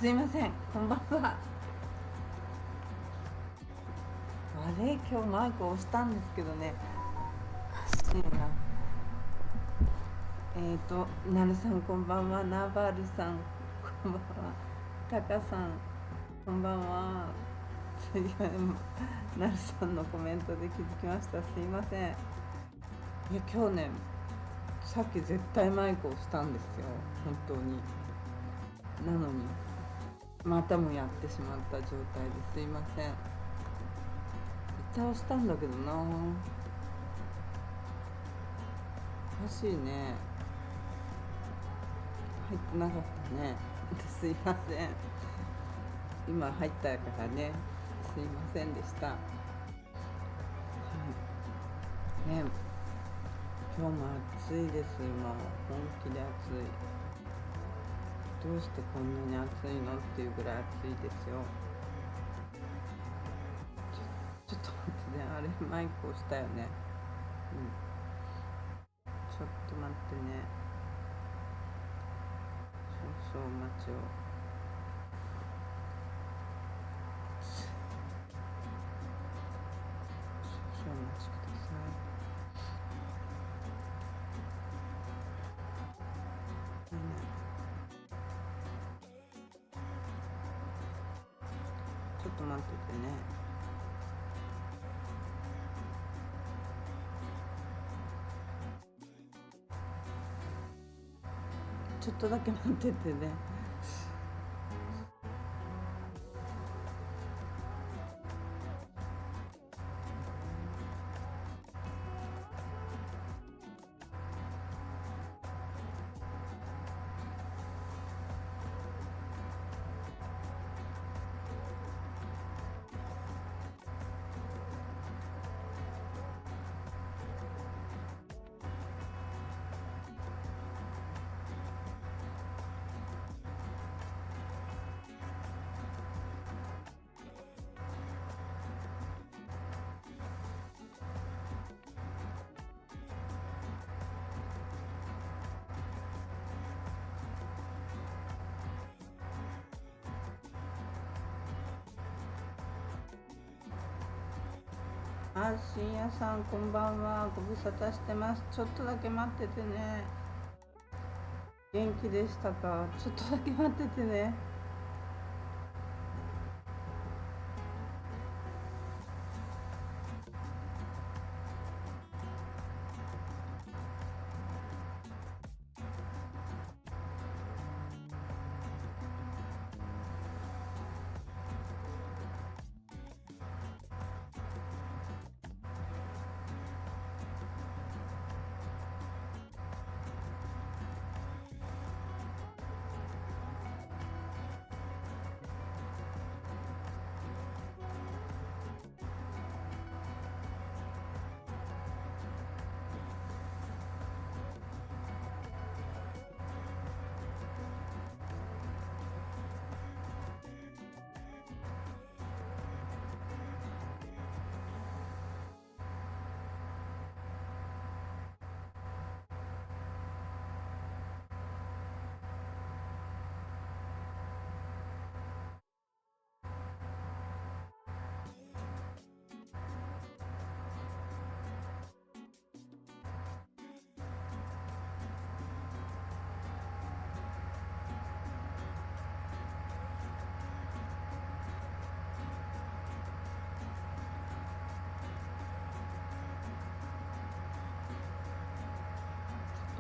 すいません、こんばんは。あれ、今日マイク押したんですけどね。おかしいな。なるさんこんばんは。ナバルさんこんばんは。タカさんこんばんは。すいません、なるさんのコメントで気づきました。すいません。いや、今日ね、さっき絶対マイク押したんですよ。本当に。なのに、またもやってしまった状態ですいません。絶対押したんだけどな。おかしいね。入ってなかったね。すいません。今入ったからね。すいませんでした。ね、今日も暑いです。もう本気で暑い。どうしてこんなに暑いのっていうぐらい暑いですよ。ちょっと待ってね。あれ、マイク押したよね。うん。ちょっと待ってね。少々お待ちを。少々お待ちください。ね、ちょっと待っててね。ちょっとだけ待っててね。あ、深夜さんこんばんは。ご無沙汰してます。ちょっとだけ待っててね。元気でしたか？ちょっとだけ待っててね。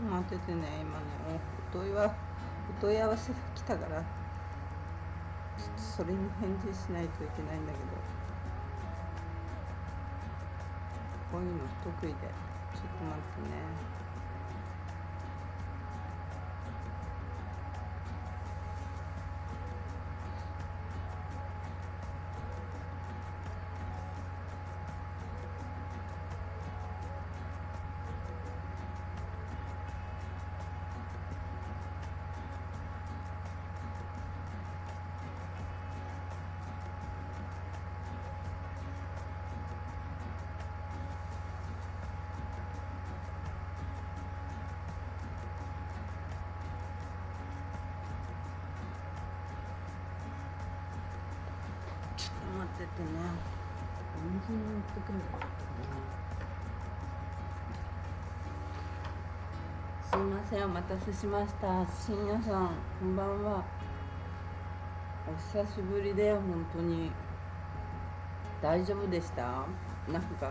ちょっと待っててね。今ね、お問い合わせが来たから、ちょっとそれに返事しないといけないんだけど、こういうの不得意で。ちょっと待ってね。っててね、水に持ってくればよかったな。すいません、お待たせしました。深夜さん、こんばんは。お久しぶりで、本当に。大丈夫でした？なんか、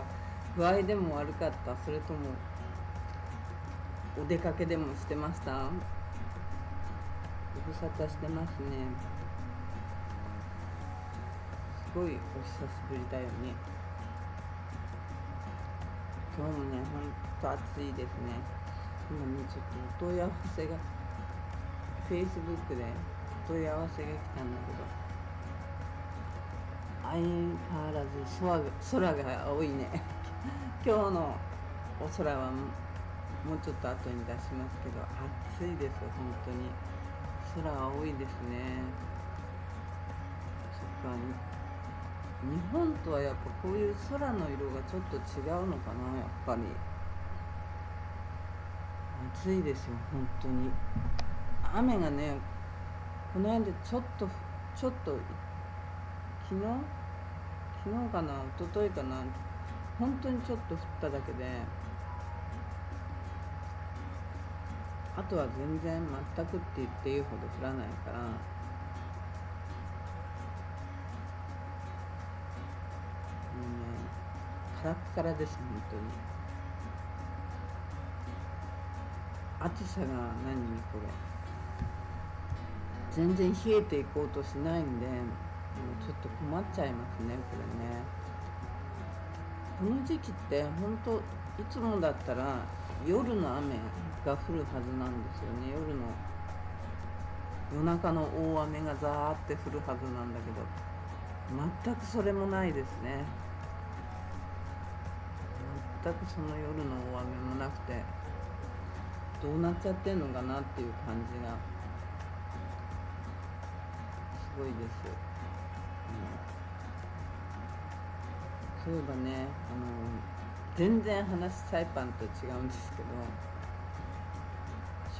具合でも悪かった？それとも、お出かけでもしてました？ご無沙汰してますね。すごいお久しぶりだよね。今日もね、ほんと暑いですね。今ね、ちょっとお問い合わせが、Facebook でお問い合わせが来たんだけど、相変わらず空が青いね。今日のお空はもうちょっと後に出しますけど、暑いです、本当に。空青いですね。そっか、日本とはやっぱこういう空の色がちょっと違うのかな、やっぱり。暑いですよ、本当に。雨がね、この間ちょっと昨日かな、一昨日かな、本当にちょっと降っただけで、あとは全然全くって言っていいほど降らないから、もうね、カラッカラです、本当に。暑さがこれ。全然冷えていこうとしないんで、もうちょっと困っちゃいますね、これね。この時期って本当いつもだったら夜の雨が降るはずなんですよね。夜中の大雨がザーって降るはずなんだけど、全くそれもないですね。全くその夜の大雨もなくて、どうなっちゃってんのかなっていう感じがすごいです。そういえばね、全然話サイパンと違うんですけ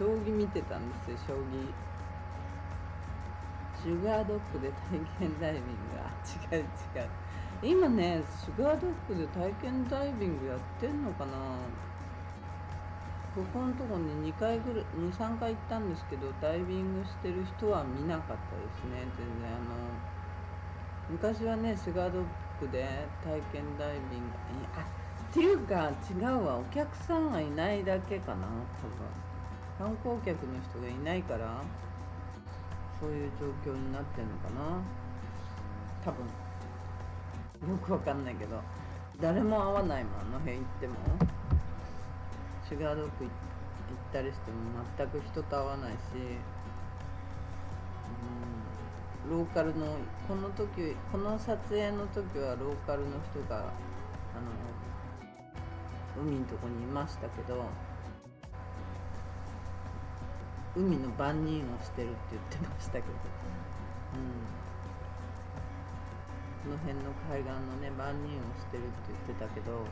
ど、将棋見てたんですよ。シュガードッグで体験ダイビング。違う。今ね、シュガードッグで体験ダイビングやってんのかな。ここのとこに2、3回行ったんですけど、ダイビングしてる人は見なかったですね、全然。昔はね、シュガードッグで体験ダイビング、っていうか違うわ、お客さんがいないだけかな、多分。観光客の人がいないから、そういう状況になってんのかな、多分。よくわかんないけど、誰も会わないもん、あの辺行っても。シュガードッグ行ったりしても全く人と会わないし、ローカルのこの撮影の時はローカルの人が海のとこにいましたけど、海の番人をしてるって言ってましたけど、この辺の海岸のね、番人をしてるって言ってたけど、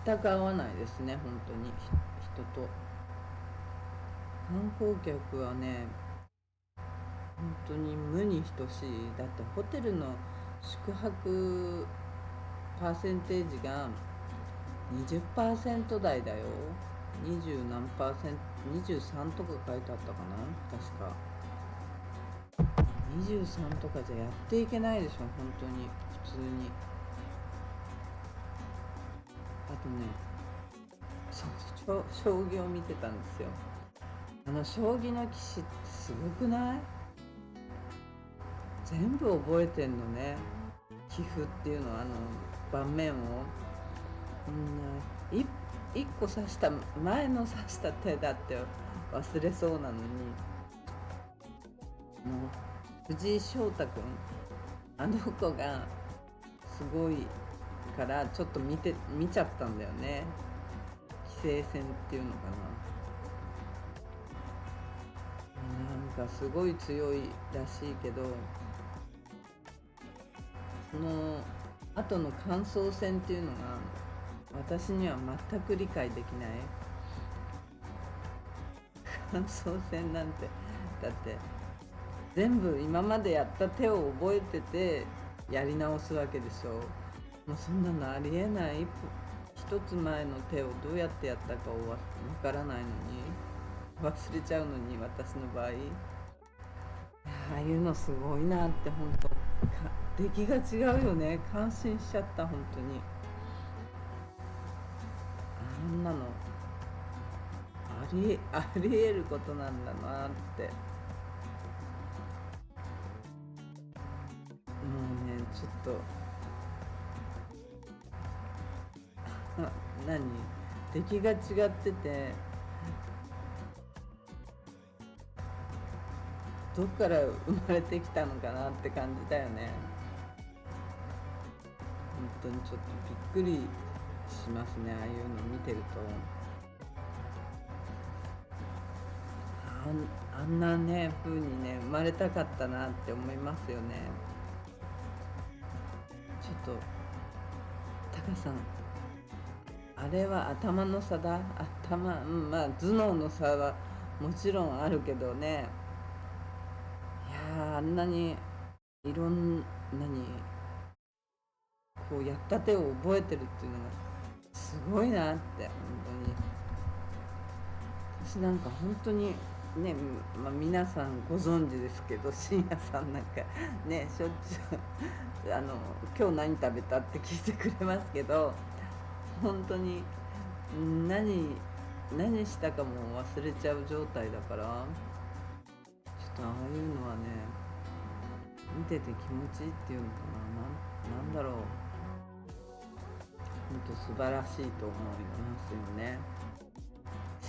全く合わないですね、本当に人と。観光客はね、本当に無に等しい。だってホテルの宿泊パーセンテージが 20% 台だよ。20何パーセント、23とか書いてあったかな、確か。23とかじゃやっていけないでしょ、本当に。普通に。あとね、将棋を見てたんですよ。将棋の棋士ってすごくない？全部覚えてんのね。棋譜っていうのは盤面を一個指した前の指した手だって忘れそうなのに、もう藤井聡太君、あの子がすごいからちょっと見ちゃったんだよね。棋聖戦っていうのかな。なんかすごい強いらしいけど、その後の感想戦っていうのが私には全く理解できない。感想戦なんて、だって全部今までやった手を覚えててやり直すわけでしょ。もうそんなのありえない。一つ前の手をどうやってやったかわからないのに、忘れちゃうのに、私の場合。ああいうのすごいなって本当出来が違うよね。感心しちゃった本当に。あんなのありえることなんだなって。もうねちょっと何出来が違ってて、どっから生まれてきたのかなって感じだよね。本当にちょっとびっくりしますね、ああいうの見てると。あんなね風にね生まれたかったなって思いますよね。ちょっとタカさん、あれは頭の差だ。まあ頭脳の差はもちろんあるけどね。いやあんなにいろんなにこうやった手を覚えてるっていうのがすごいなって。本当に私なんか本当にね、まあ、皆さんご存知ですけど、深夜さんなんかねしょっちゅう今日何食べたって聞いてくれますけど、本当に何したかも忘れちゃう状態だから、ちょっとああいうのはね見てて気持ちいいっていうのかな、なんだろう、本当素晴らしいと思いますよね。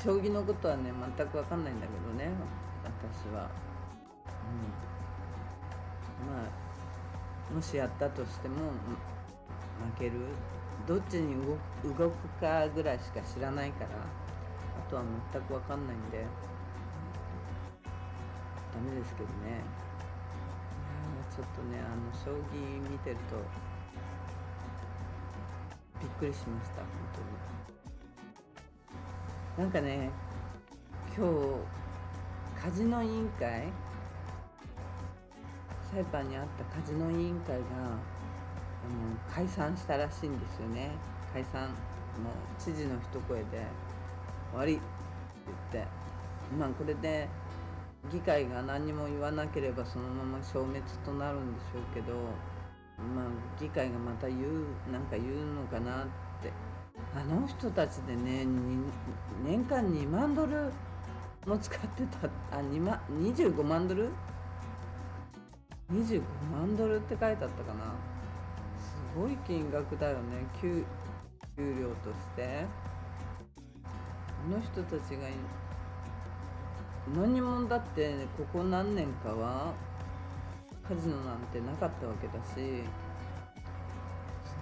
将棋のことはね全く分かんないんだけどね、私は。まあもしやったとしても負ける、どっちに動くかぐらいしか知らないから、あとは全く分かんないんでダメですけどね。ちょっとね将棋見てるとびっくりしました、本当に。なんかね今日カジノ委員会、サイパンにあったカジノ委員会が解散したらしいんですよね。解散、もう知事の一声で終わりって言って、まあこれで議会が何も言わなければそのまま消滅となるんでしょうけど、まあ議会がまたなんか言うのかなって。あの人たちでね年間2万ドルも使ってた。25万ドル25万ドルって書いてあったかな。すごい金額だよね、給料として。あの人たちが何も、だってここ何年かはカジノなんてなかったわけだし、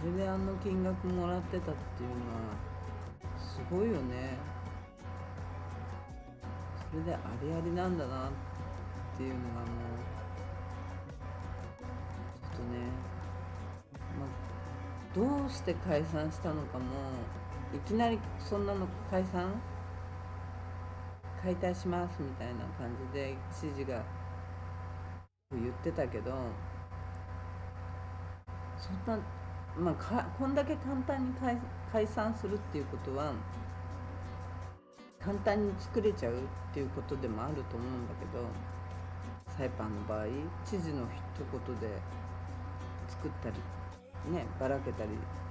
それであの金額もらってたっていうのはすごいよね。それでありありなんだなっていうのがもうちょっとね、まあ、どうして解散したのかも、いきなりそんなの解体しますみたいな感じで知事が言ってたけど、そんな、まあ、こんだけ簡単に解散するっていうことは簡単に作れちゃうっていうことでもあると思うんだけど、サイパンの場合知事の一言で作ったりねばらけたり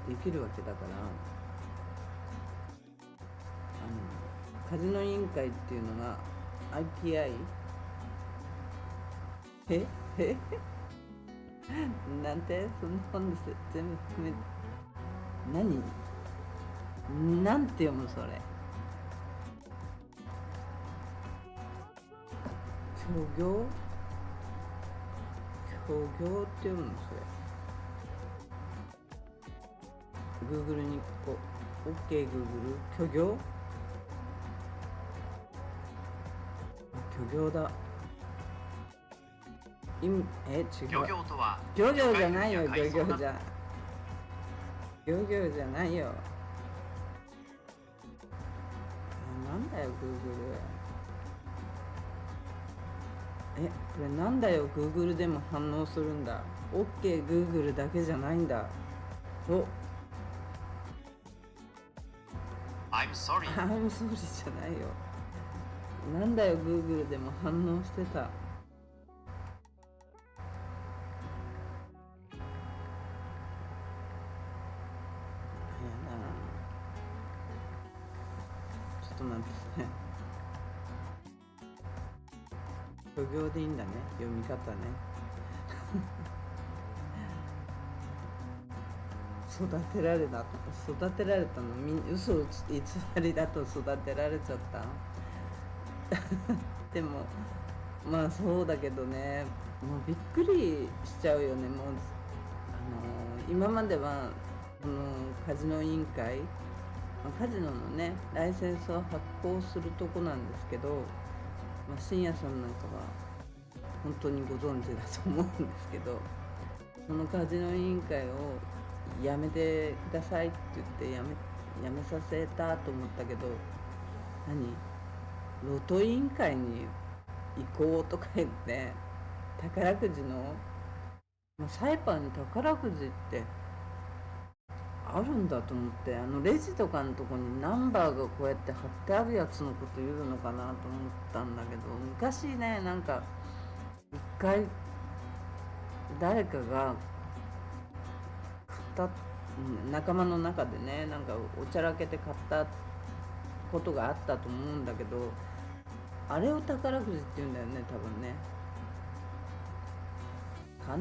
できるわけだから、カジノ委員会っていうのが IPI なんて、そんな本です全部含めてなんて読むそれ。協業って読むのそれ。 Google にこう OK Google 虚業だ。違う。漁業とは漁業じゃないよ。漁業じゃないよ。なんだよ Google。これなんだよ Google でも反応するんだ。OK Google だけじゃないんだ。お、I'm sorry. I'm sorry じゃないよ。なんだよ Google でも反応してた。やな。ちょっと待ってね。虚業でいいんだね、読み方ね。育てられたの嘘を偽りだと育てられちゃった。でもまあそうだけどね、もうびっくりしちゃうよね。もう今まではこのカジノ委員会、カジノのねライセンスを発行するとこなんですけど、深夜さんなんかは本当にご存知だと思うんですけど、そのカジノ委員会をやめてくださいって言ってやめさせたと思ったけど、ロト委員会に行こうとか言って宝くじの、サイパンに宝くじってあるんだと思って、レジとかのとこにナンバーがこうやって貼ってあるやつのこと言うのかなと思ったんだけど、昔ね、なんか一回誰かが買った、仲間の中でね、なんかおちゃらけて買ったことがあったと思うんだけど、あれを宝くじって言うんだよね、多分ね。買っ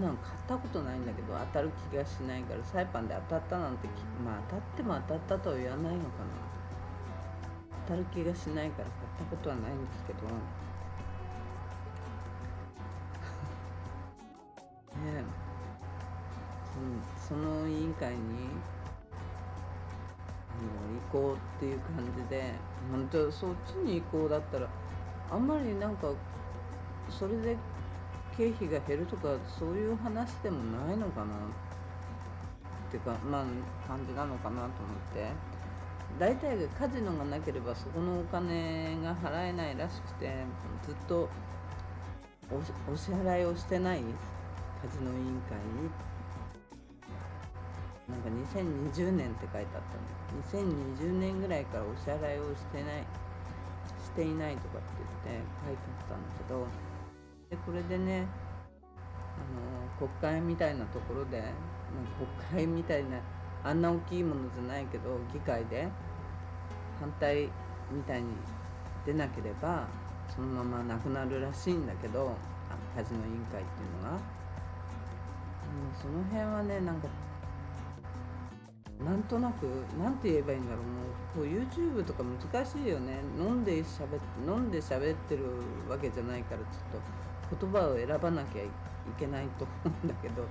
たことないんだけど当たる気がしないから、サイパンで当たったなんて当たっても当たったとは言わないのかな。当たる気がしないから買ったことはないんですけどね。その委員会に行こうっていう感じで、本当そっちに行こうだったらあんまりなんかそれで経費が減るとかそういう話でもないのかなってか、感じなのかなと思って。大体がカジノがなければそこのお金が払えないらしくて、ずっとお支払いをしてないカジノ委員会に、なんか2020年って書いてあったの。2020年ぐらいからお支払いをしていないとかって言って書いてあったんだけど、でこれでね、国会みたいなところで、国会みたいなあんな大きいものじゃないけど議会で反対みたいに出なければそのままなくなるらしいんだけど、カジノ委員会っていうのが、その辺はね、なんとなくなんて言えばいいんだろう。もうこう YouTube とか難しいよね。飲んで喋ってるわけじゃないから、ちょっと言葉を選ばなきゃいけないと思うんだけど、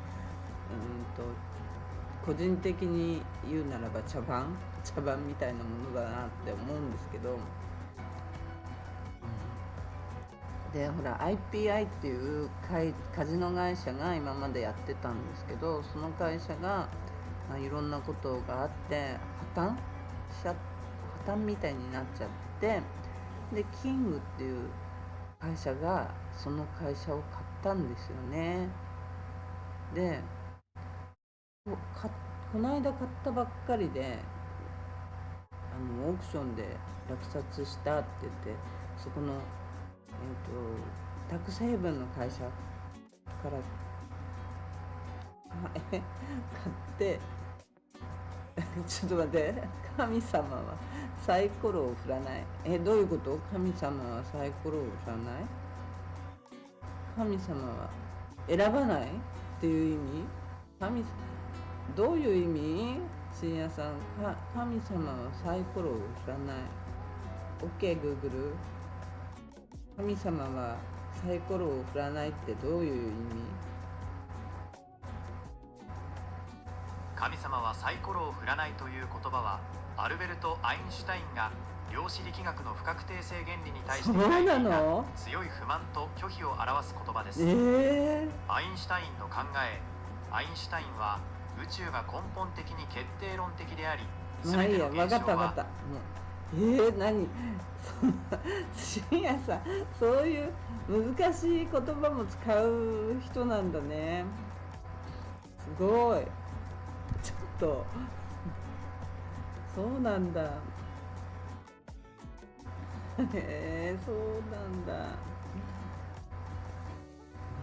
個人的に言うならば茶番みたいなものだなって思うんですけど、でほら IPI っていうカジノ会社が今までやってたんですけど、その会社がいろんなことがあって破綻みたいになっちゃって、でキングっていう会社がその会社を買ったんですよね。でこの間買ったばっかりでオークションで落札したって言って、そこの、タックスヘイブンの会社から買ってちょっと待って、神様はサイコロを振らない。どういうこと？神様はサイコロを振らない？神様は選ばないっていう意味？どういう意味？深夜さん、神様はサイコロを振らない。 OK Google、 神様はサイコロを振らないってどういう意味？神様はサイコロを振らないという言葉はアルベルト・アインシュタインが量子力学の不確定性原理に対して抱いていた強い不満と拒否を表す言葉です。アインシュタインの考え、アインシュタインは宇宙が根本的に決定論的であり、全ての現象は何深夜さん、そういう難しい言葉も使う人なんだね。ごい。ちょっとそうなんだ。そうなんだ。ま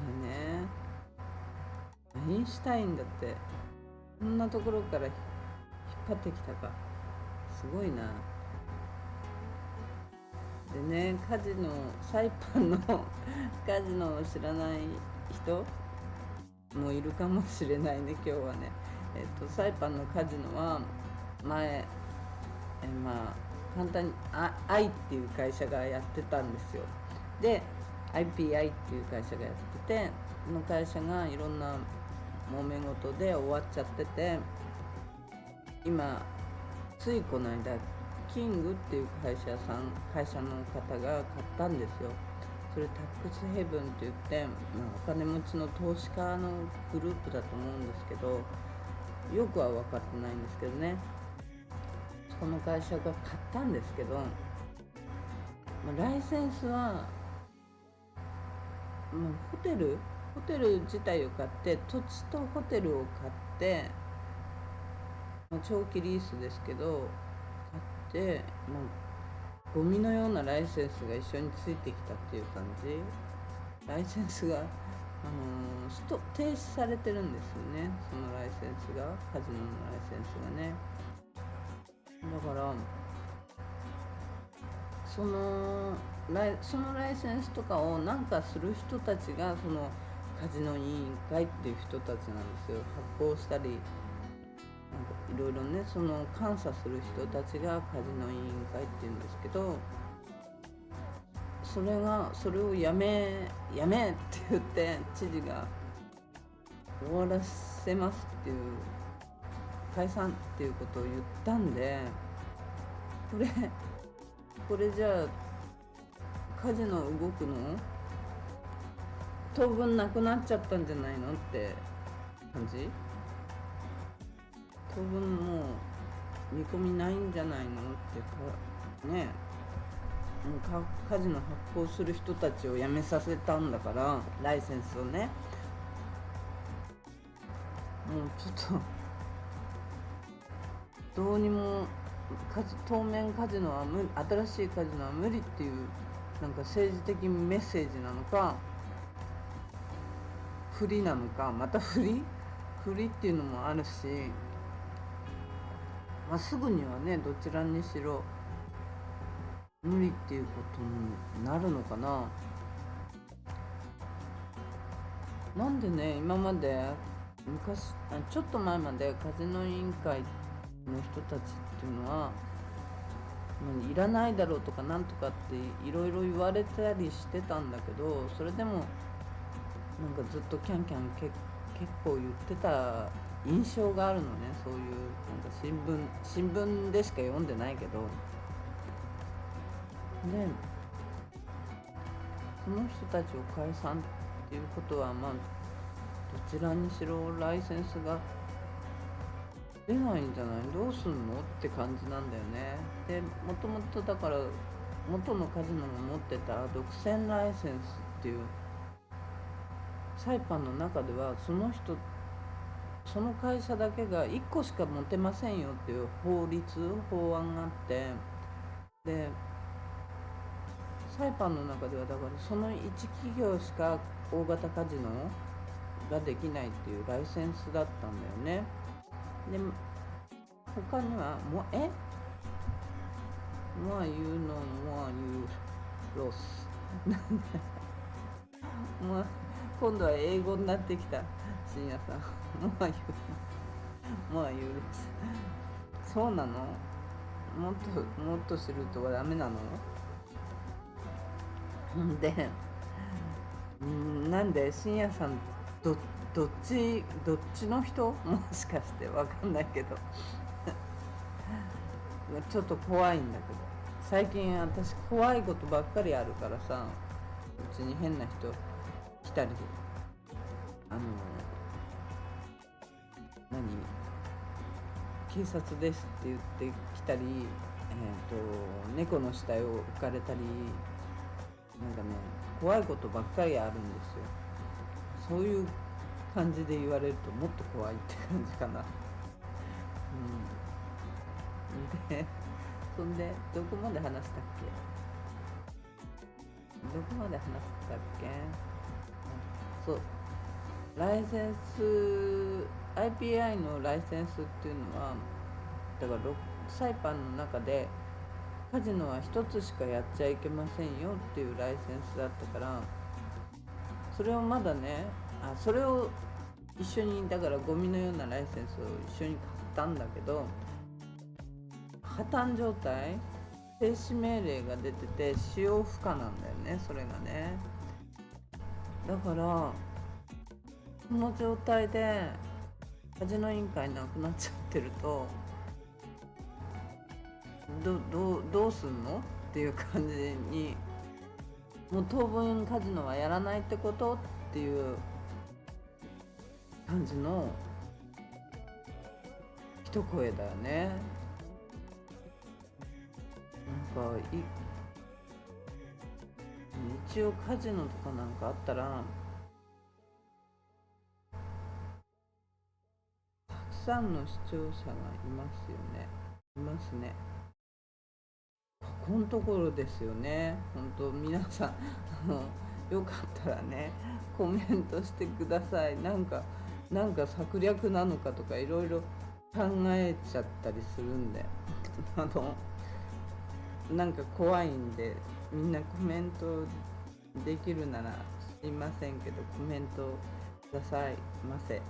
あね、アインシュタインだってこんなところから引っ張ってきたか、すごいな。でね、サイパンのカジノを知らない人もいるかもしれないね、今日はね。サイパンのカジノは前、まあ簡単にアイっていう会社がやってたんですよ。で IPI っていう会社がやってて、この会社がいろんな揉め事で終わっちゃってて、今ついこの間キングっていう会社の方が買ったんですよ。それタックスヘブンって言って、お金持ちの投資家のグループだと思うんですけど、よくは分かってないんですけどね、その会社が買ったんですけど、ライセンスはホテル自体を買って、土地とホテルを買って、長期リースですけど買って、ゴミのようなライセンスが一緒についてきたっていう感じ。ライセンスが、停止されてるんですよね、そのライセンスが、カジノのライセンスがね。だからそのライセンスとかをなんかする人たちが、そのカジノ委員会っていう人たちなんですよ。発行したり、なんかいろいろね、その監査する人たちがカジノ委員会っていうんですけど、それをやめって言って、知事が終わらせますっていう、解散っていうことを言ったんで、これじゃあカジノ動くの当分なくなっちゃったんじゃないのって感じ。当分もう見込みないんじゃないのってね。カジノ発行する人たちを辞めさせたんだから、ライセンスをね。もうちょっとどうにも当面カジノは新しいカジノは無理っていう、なんか政治的メッセージなのか、不利なのか、また不利っていうのもあるし、すぐにはね、どちらにしろ無理っていうことになるのかな。なんでね、今までちょっと前までカジノ委員会の人たちっていうのは、いらないだろうとかなんとかっていろいろ言われたりしてたんだけど、それでもなんかずっとキャンキャン結構言ってた印象があるのね。そういうなんか新聞でしか読んでないけど、でその人たちを解散っていうことは、どちらにしろライセンスが出ないんじゃない、どうすんのって感じなんだよね。でもともとだから、元のカジノが持ってた独占ライセンスっていう、サイパンの中ではその会社だけが1個しか持てませんよっていう法案があって、でサイパンの中ではだからその1企業しか大型カジノができないっていうライセンスだったんだよね。で他にはモアユのモアユロス今度は英語になってきた。深夜さん、モアユロス、そうなの？もっと知るとはダメなの？でなんで深夜さんどっちの人？もしかしてわかんないけどちょっと怖いんだけど、最近私怖いことばっかりあるからさ、うちに変な人来たり、警察ですって言ってきたり、猫の死体を置かれたり、なんかね、怖いことばっかりあるんですよ。そういう感じで言われるともっと怖いって感じかな。でそんでどこまで話したっけ。そう、ライセンス IPI のライセンスっていうのはだからサイパンの中でカジノは一つしかやっちゃいけませんよっていうライセンスだったから、それをまだね、それを一緒に、だからゴミのようなライセンスを一緒に買ったんだけど、破綻状態、停止命令が出てて使用不可なんだよね、それがね。だからこの状態でカジノ委員会なくなっちゃってるとどうすんのっていう感じに、もう当分カジノはやらないってことっていう感じの一声だよね。なんか一応カジノとかなんかあったらたくさんの視聴者がいますよね。いますね。ここのところですよね。本当皆さんよかったらねコメントしてください。なんか策略なのかとかいろいろ考えちゃったりするんでなんか怖いんで、みんなコメントできるならすいませんけどコメントくださいませ。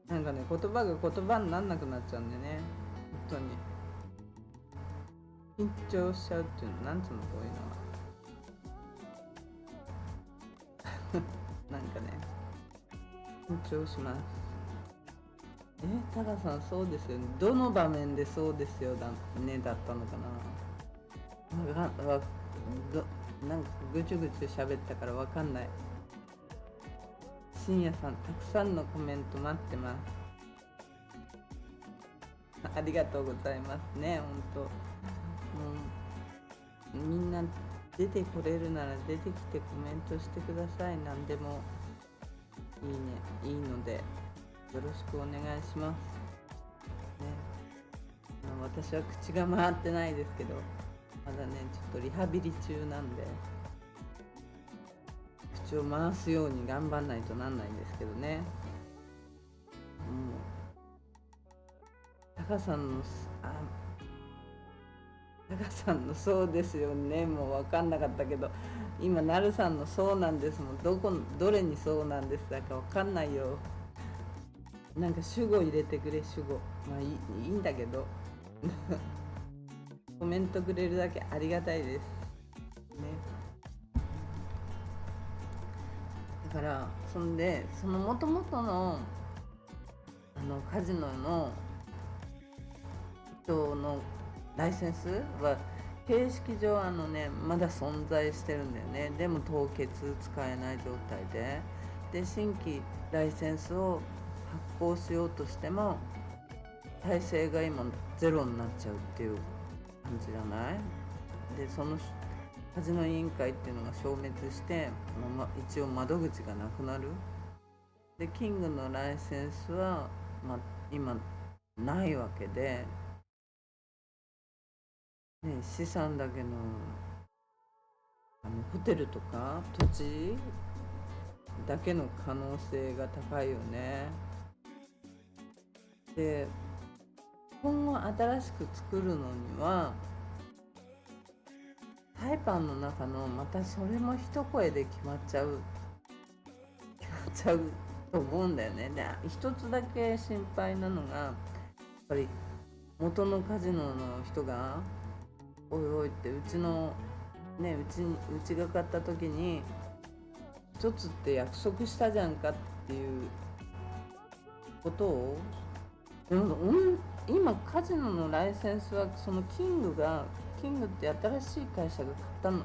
なんかね、言葉が言葉になんなくなっちゃうんでね、本当に緊張しちゃうっていうの、なんつうのこういうのはなんかね緊張します。タカさんそうですよね。どの場面でそうですよだったのかな。なんかぐちゅぐちゅ喋ったからわかんない。深夜さん、たくさんのコメント待ってます。ありがとうございますね。本当、みんな出てこれるなら出てきてコメントしてください。何でもいいのでよろしくお願いします、ね。私は口が回ってないですけど、まだねちょっとリハビリ中なんで口を回すように頑張んないとなんないんですけどね。タカさんのそうですよね、もう分かんなかったけど、今なるさんのそうなんですもん。どれにそうなんですだか分かんないよ。なんか主語入れてくれ、主語。まあいいんだけどコメントくれるだけありがたいですね。だからその元々のカジノの人のライセンスは形式上まだ存在してるんだよね。でも凍結使えない状態で新規ライセンスを発行しようとしても体制が今ゼロになっちゃうっていう感じじゃない。でそのカジノ委員会っていうのが消滅して、一応窓口がなくなる。でキングのライセンスは、今ないわけで、資産だけのホテルとか土地だけの可能性が高いよね。で今後新しく作るのにはサイパンの中のまたそれも一声で決まっちゃうと思うんだよね。で一つだけ心配なのがやっぱり元のカジノの人がおいおいってうちが買った時に一つって約束したじゃんかっていうことを、今カジノのライセンスはそのキングって新しい会社が買ったの。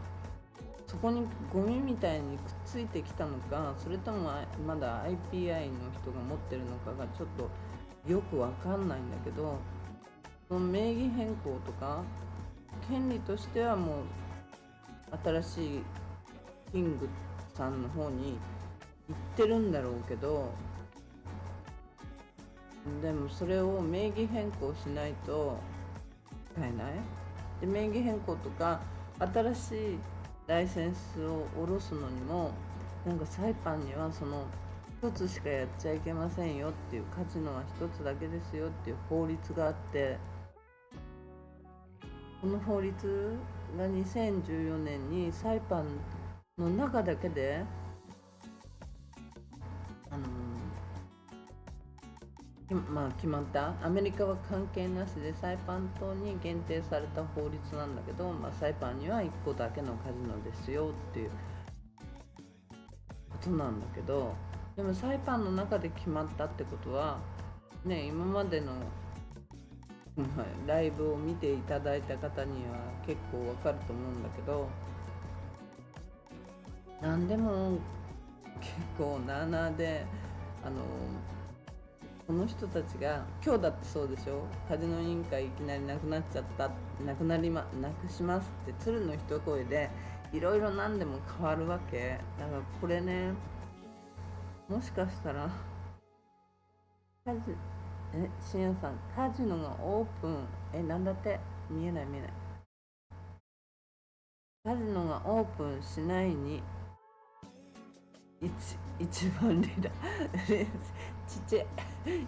そこにゴミみたいにくっついてきたのか、それともまだ IPI の人が持ってるのかがちょっとよくわかんないんだけど、その名義変更とか権利としてはもう新しいキングさんの方に行ってるんだろうけど、でもそれを名義変更しないと使えない。で名義変更とか新しいライセンスを下ろすのにもなんかサイパンにはその一つしかやっちゃいけませんよっていう、カジノは一つだけですよっていう法律があって、この法律が2014年にサイパンの中だけで決まった。アメリカは関係なしでサイパン島に限定された法律なんだけど、サイパンには1個だけのカジノですよっていうことなんだけど、でもサイパンの中で決まったってことはね、今までのライブを見ていただいた方には結構わかると思うんだけど、何でも結構なあなあでこの人たちが今日だってそうでしょ。カジノ委員会いきなりなくなっちゃった、なくしますって鶴の一声でいろいろ何でも変わるわけだから、これね、もしかしたら深夜さん、カジノがオープンなんだって、見えない。カジノがオープンしないに1万リラちっちゃい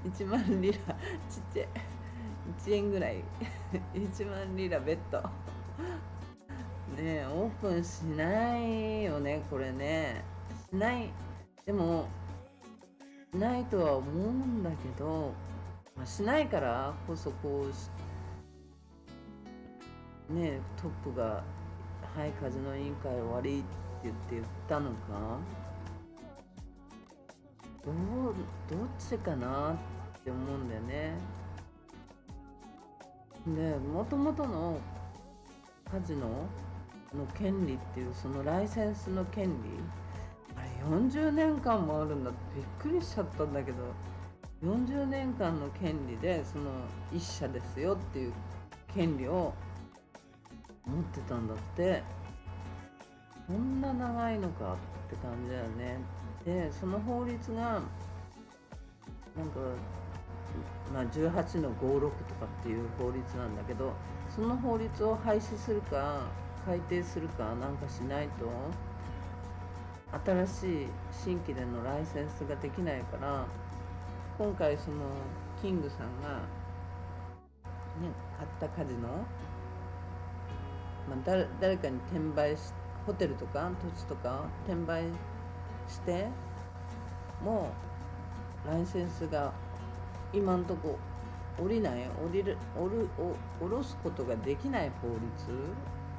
1万リラちっちゃい1円ぐらい1万リラベッドねえ、オープンしないよね、これね。しない。でもしないとは思うんだけど、しないからこそこうね、トップが「はい、カジノ委員会終わり」って言ったのか、どっちかなって思うんだよね。で、もともとのカジノの権利っていう、そのライセンスの権利、あれ40年間もあるんだってびっくりしちゃったんだけど、40年間の権利でその一社ですよっていう権利を持ってたんだって。こんな長いのかって感じだよね。でその法律がなんか、18の56とかっていう法律なんだけど、その法律を廃止するか改定するかなんかしないと新しい新規でのライセンスができないから、今回そのキングさんが、ね、買ったカジノ、誰かに転売し、ホテルとか土地とか転売してもうライセンスが今んとこ下ろすことができない法律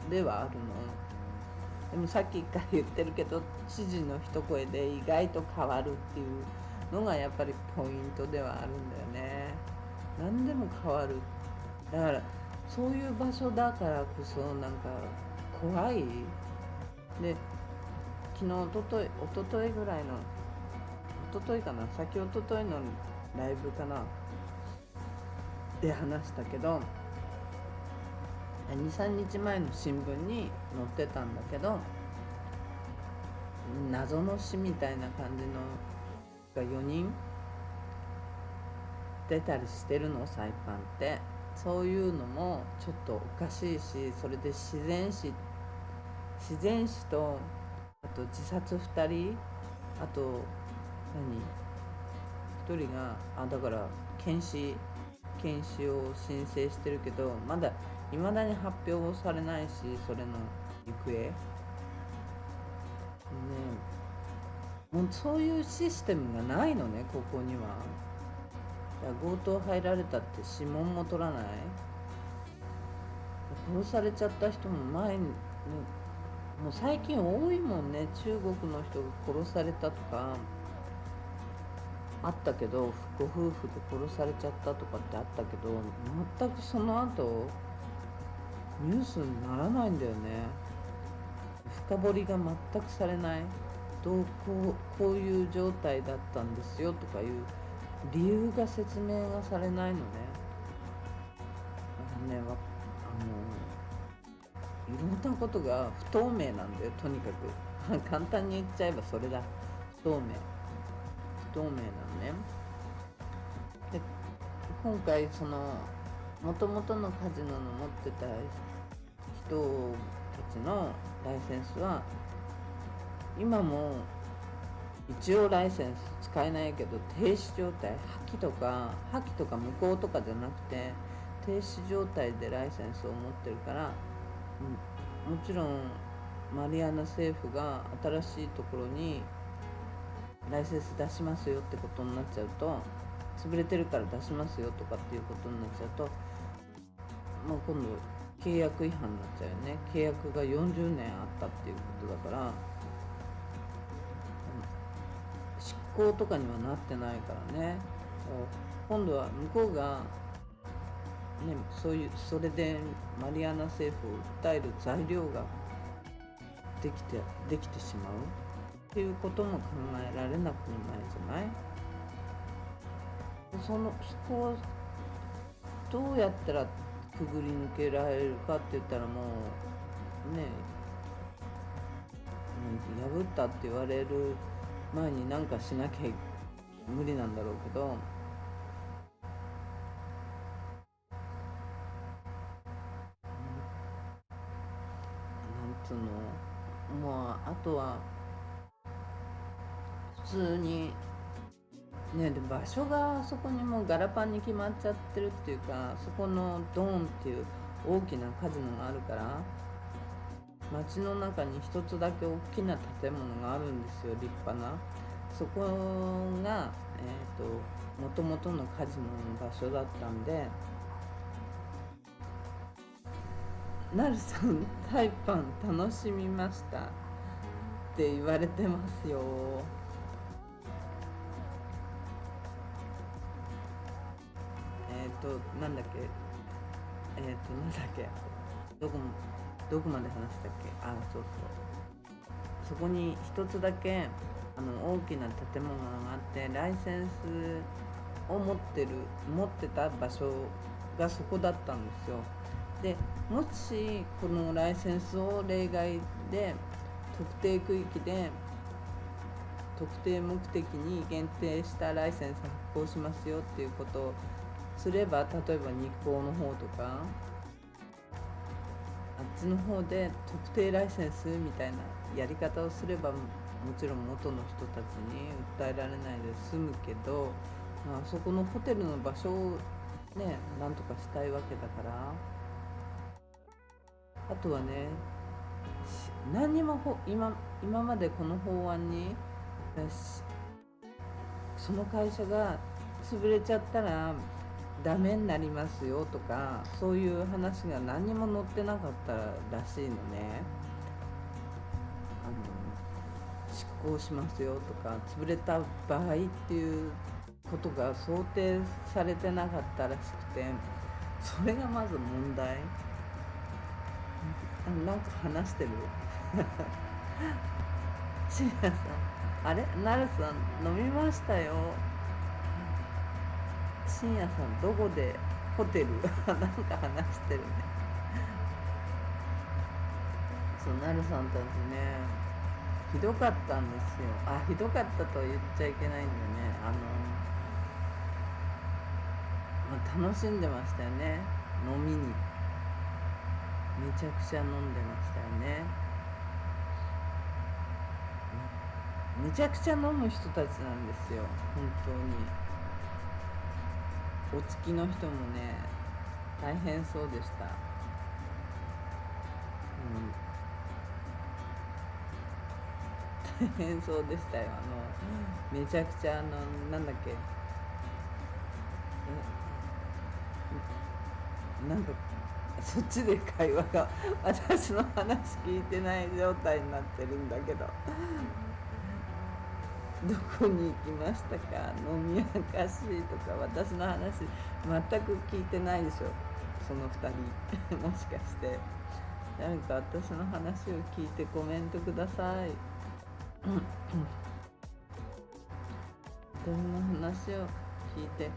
ではあるの。でもさっきから言ってるけど、知事の一声で意外と変わるっていうのがやっぱりポイントではあるんだよね。何でも変わる。だからそういう場所だからこそなんか怖い。で昨日おとといぐらいのおとといかな、先おとといのライブかなで話したけど、 2,3 日前の新聞に載ってたんだけど、謎の死みたいな感じのが4人出たりしてるの、サイパンって。そういうのもちょっとおかしいし、それで自然死と、あと自殺2人、あと1人がだから検視を申請してるけど、いまだに発表されないし、それの行方ね。もうそういうシステムがないのね、ここには。強盗入られたって指紋も取らない。殺されちゃった人も前に、もう最近多いもんね。中国の人が殺されたとかあったけど、ご夫婦で殺されちゃったとかってあったけど、全くその後ニュースにならないんだよね。深掘りが全くされない。こういう状態だったんですよとかいう理由が説明がされないのね。いろんなことが不透明なんだよ、とにかく簡単に言っちゃえばそれだ。不透明なのね。で今回そのもともとのカジノの持ってた人たちのライセンスは今も一応ライセンス使えないけど停止状態、破棄とか無効とかじゃなくて停止状態でライセンスを持ってるから、もちろんマリアナ政府が新しいところにライセンス出しますよってことになっちゃうと、潰れてるから出しますよとかっていうことになっちゃうと、もう今度契約違反になっちゃうよね。契約が40年あったっていうことだから、執行とかにはなってないからね。今度は向こうがね、それでマリアナ政府を訴える材料ができてしまうっていうことも考えられなくもないじゃない。そこをどうやったらくぐり抜けられるかって言ったら、もうね、破ったって言われる前に何かしなきゃ無理なんだろうけど、もうあとは普通にね、で場所がそこにもうガラパンに決まっちゃってるっていうか、そこのドーンっていう大きなカジノがあるから、街の中に一つだけ大きな建物があるんですよ、立派な。そこがもともとのカジノの場所だったんで、なるさんタイパン楽しみましたって言われてますよ。なんだっけどこまで話したっけ。そうそこに一つだけ大きな建物があって、ライセンスを持ってた場所がそこだったんですよ。でもしこのライセンスを例外で特定区域で特定目的に限定したライセンス発行しますよっていうことをすれば、例えば日光の方とかあっちの方で特定ライセンスみたいなやり方をすれば、もちろん元の人たちに訴えられないで済むけど、そこのホテルの場所をね、なんとかしたいわけだから。あとはね、何にも今までこの法案にその会社が潰れちゃったらダメになりますよとか、そういう話が何にも載ってなかったらしいのね。執行しますよとか、潰れた場合っていうことが想定されてなかったらしくて、それがまず問題。なんか話してるシンヤさん、あれナルさん飲みましたよ。深夜さんどこでホテルなんか話してるね。そう、なるさんたちね、ひどかったんですよ。ひどかったとは言っちゃいけないんだよね。楽しんでましたよね、飲みに。めちゃくちゃ飲んでましたよね。めちゃくちゃ飲む人たちなんですよ、本当に。お付きの人もね、大変そうでした。大変そうでしたよ。めちゃくちゃなんだっけ、なんかそっちで会話が私の話聞いてない状態になってるんだけどどこに行きましたか、飲み明かしとか。私の話全く聞いてないでしょ、その2人もしかして誰か私の話を聞いてコメントください私の話を聞いて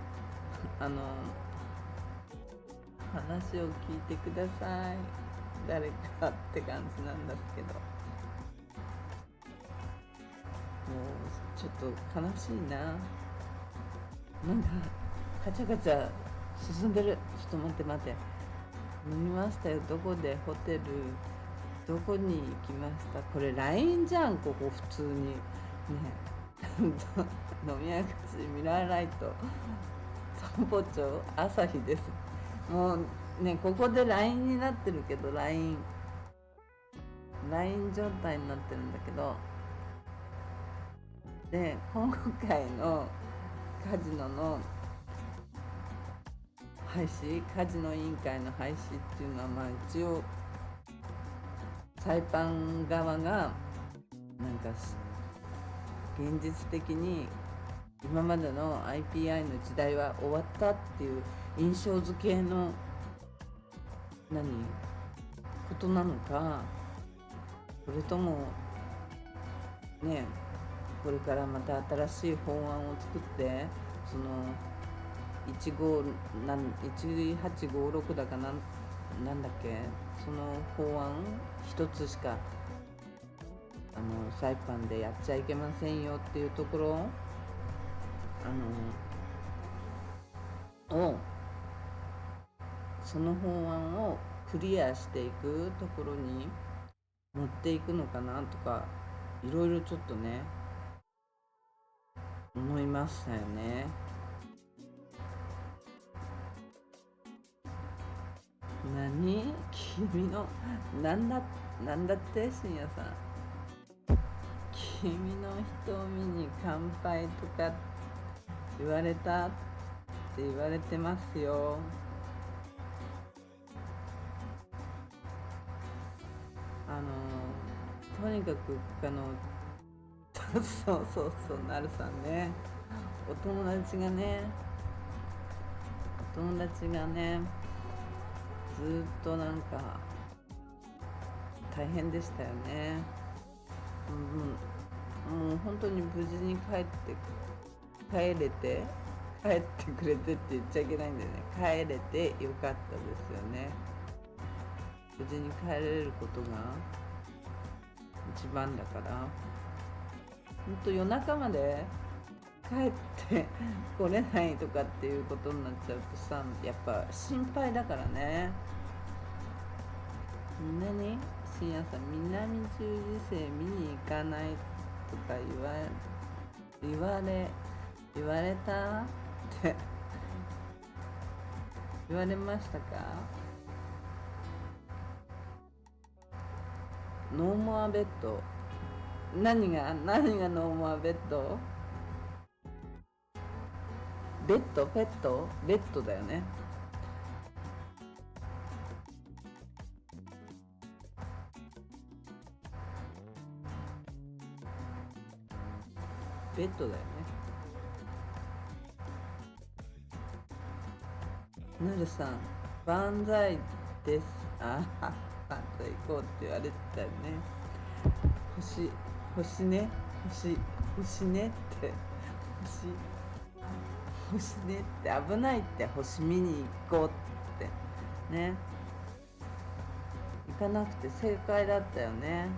話を聞いてください、誰かって感じなんですけど、もうちょっと悲しいな。なんかカチャカチャ進んでる。ちょっと待って、飲みましたよ。どこで？ホテルどこに行きました？これ LINE じゃん、ここ普通にね。飲み明かしミラーライト散歩町朝日です。もうね、ここで LINE になってるけど、LINE 状態になってるんだけど、で今回のカジノの廃止、カジノ委員会の廃止っていうのは、まあ一応サイパン側がなんか現実的に今までの IPI の時代は終わったっていう印象付けのことなのか、それともね、これからまた新しい法案を作って、その1856だかなんだっけ、その法案一つしかサイパンでやっちゃいけませんよっていうところその法案をクリアしていくところに持っていくのかなとか、いろいろちょっとね思いましたよね。君のなんだって深夜さん、君の瞳に乾杯とか言われたって言われてますよ。とにかくそうなるさんね、お友達がねずっとなんか大変でしたよね。もう本当に無事に帰ってくれてって言っちゃいけないんだよね。帰れてよかったですよね。無事に帰れることが一番だから、ほんと夜中まで帰って来れないとかっていうことになっちゃうとさ、やっぱ心配だからね。深夜さん、南十字星見に行かないとか言われたって言われましたか？ノーモアベッド、何がノーモアベッド？ペットだよね。ベッドだよね。なるさん、万歳です。万歳行こうって言われてたよね。星ねって危ないって、星見に行こうってね。行かなくて正解だったよね。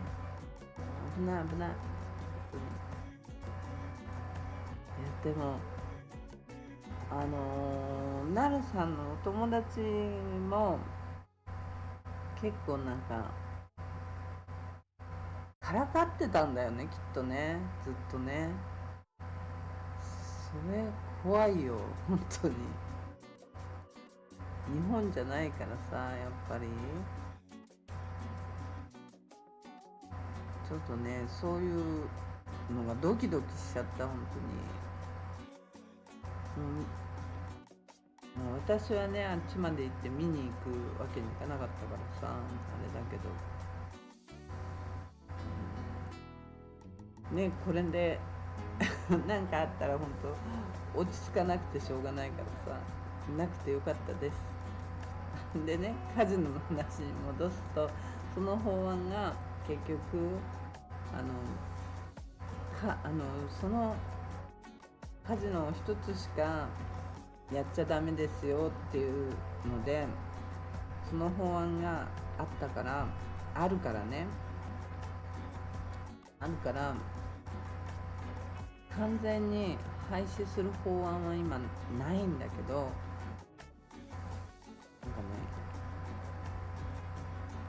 危ない。でもなるさんのお友達も結構なんかからかってたんだよね、きっとね、ずっとね。それ怖いよ、本当に。日本じゃないからさ、やっぱりちょっとね、そういうのがドキドキしちゃった、本当に。もう私はね、あっちまで行って見に行くわけにいかなかったからさ、あれだけど、ね、これで何かあったら本当落ち着かなくてしょうがないからさ、なくてよかったです。でね、カジノの話に戻すと、その法案が結局そのカジノを一つしかやっちゃダメですよっていうので、その法案があるから完全に廃止する法案は今ないんだけど、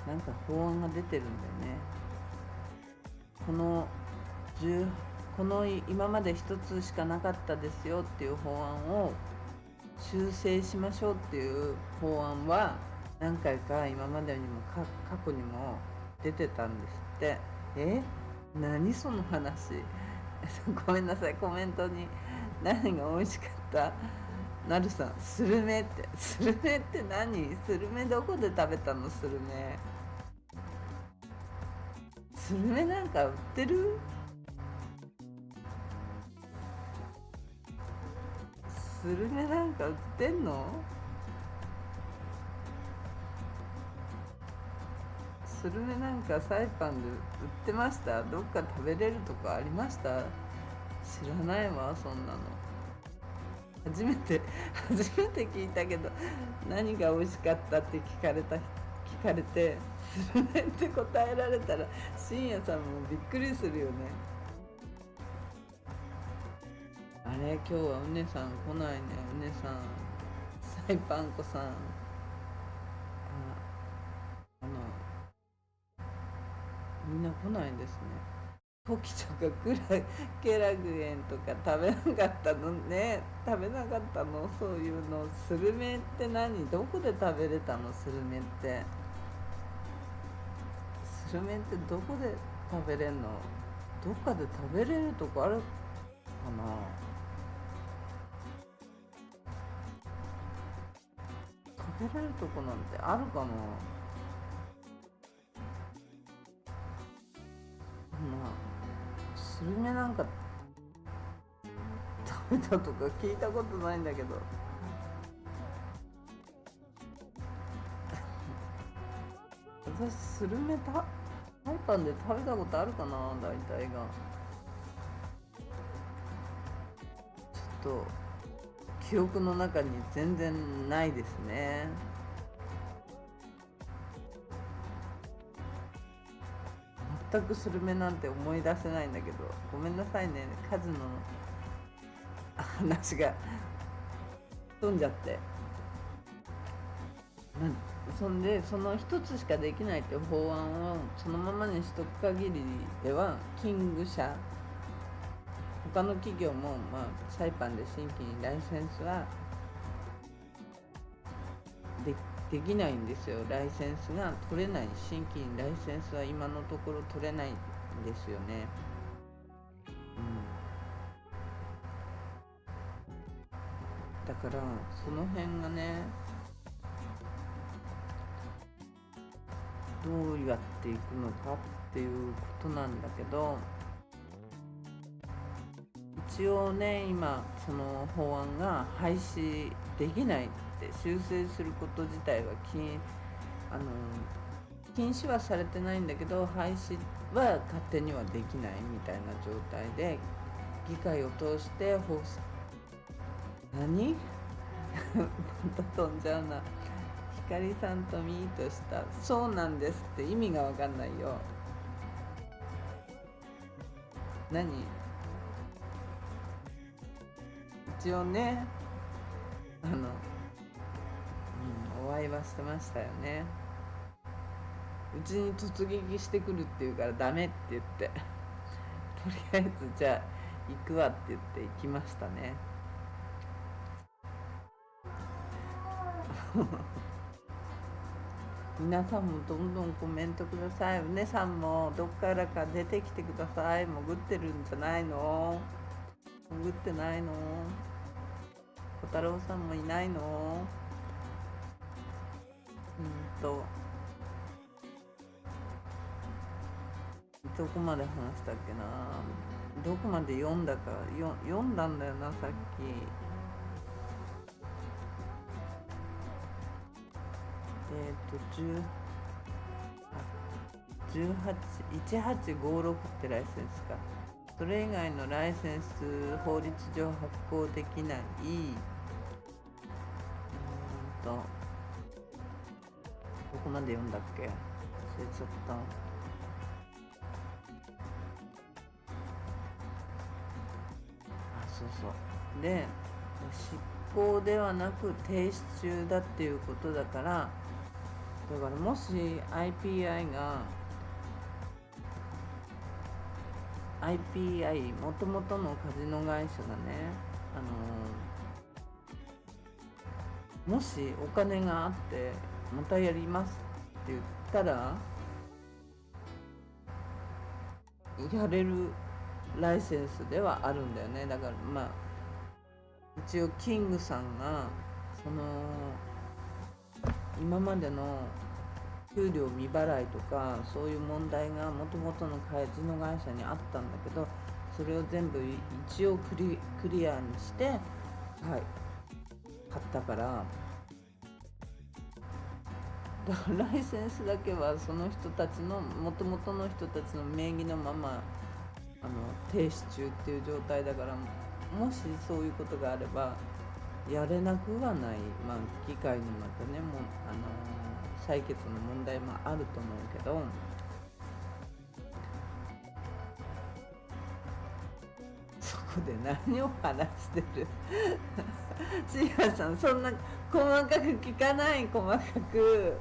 なんか法案が出てるんだよね。この今まで一つしかなかったですよっていう法案を修正しましょうっていう法案は何回か今までにも過去にも出てたんですって。何その話ごめんなさい、コメントに何が美味しかったなるさん、スルメって何？スルメどこで食べたの？スルメなんか売ってる？スルメなんか売ってんの？スルメなんかサイパンで売ってました？どっか食べれるとこありました？知らないわ、そんなの。初めて聞いたけど、何が美味しかったって聞かれてスルメって答えられたら深夜さんもびっくりするよね。あれ、今日はうねさん来ないね。うねさん、サイパンコさん、みんな来ないですね。トキとかケラグエンとか食べなかったのね。そういうの。スルメって何？どこで食べれたの？スルメってどこで食べれんの？どっかで食べれるとこあるかな？食べれるとこなんてあるかな？スルメなんか食べたとか聞いたことないんだけど私スルメサイパンで食べたことあるかな？大体がちょっと記憶の中に全然ないですね。全くスルメなんて思い出せないんだけど、ごめんなさいね、数の話が飛んじゃって。そんでその一つしかできないっていう法案をそのままにしとく限りでは、キング社他の企業も、サイパンで新規にライセンスはできないんですよ。ライセンスが取れない。新規にライセンスは今のところ取れないんですよね。だからその辺がね、どうやっていくのかっていうことなんだけど、一応ね、今その法案が廃止できないって、修正すること自体は禁止はされてないんだけど、廃止は勝手にはできないみたいな状態で、議会を通して何また飛んじゃうな。ひかりさんとミートした。そうなんですって意味がわかんないよ。何？一応ね、お会いはしてましたよね。うちに突撃してくるって言うからダメって言ってとりあえずじゃあ行くわって言って行きましたね皆さんもどんどんコメントください。うねさんもどっからか出てきてください。潜ってるんじゃないの？潜ってないの？小太郎さんもいないの？どこまで話したっけな。どこまで読んだか読んだんだよな、さっき。1856ってライセンスか。それ以外のライセンス法律上発行できない。どこまで読んだっけ？忘れちゃった。そうで、執行ではなく停止中だっていうことだから、だからもし IPI もともとのカジノ会社がね、もしお金があってまたやりますって言ったらやれるライセンスではあるんだよね。だからまあ一応キングさんがその今までの給料未払いとかそういう問題がもともとのカジノ会社にあったんだけど、それを全部一応クリアにして、はい、買ったから、だからライセンスだけはその人たちのもともとの人たちの名義のまま停止中っていう状態だから、もしそういうことがあればやれなくはない。まあ議会にまたねも採決の問題もあると思うけど、そこで何を話してるシアさん、そんな細かく聞かない。細かく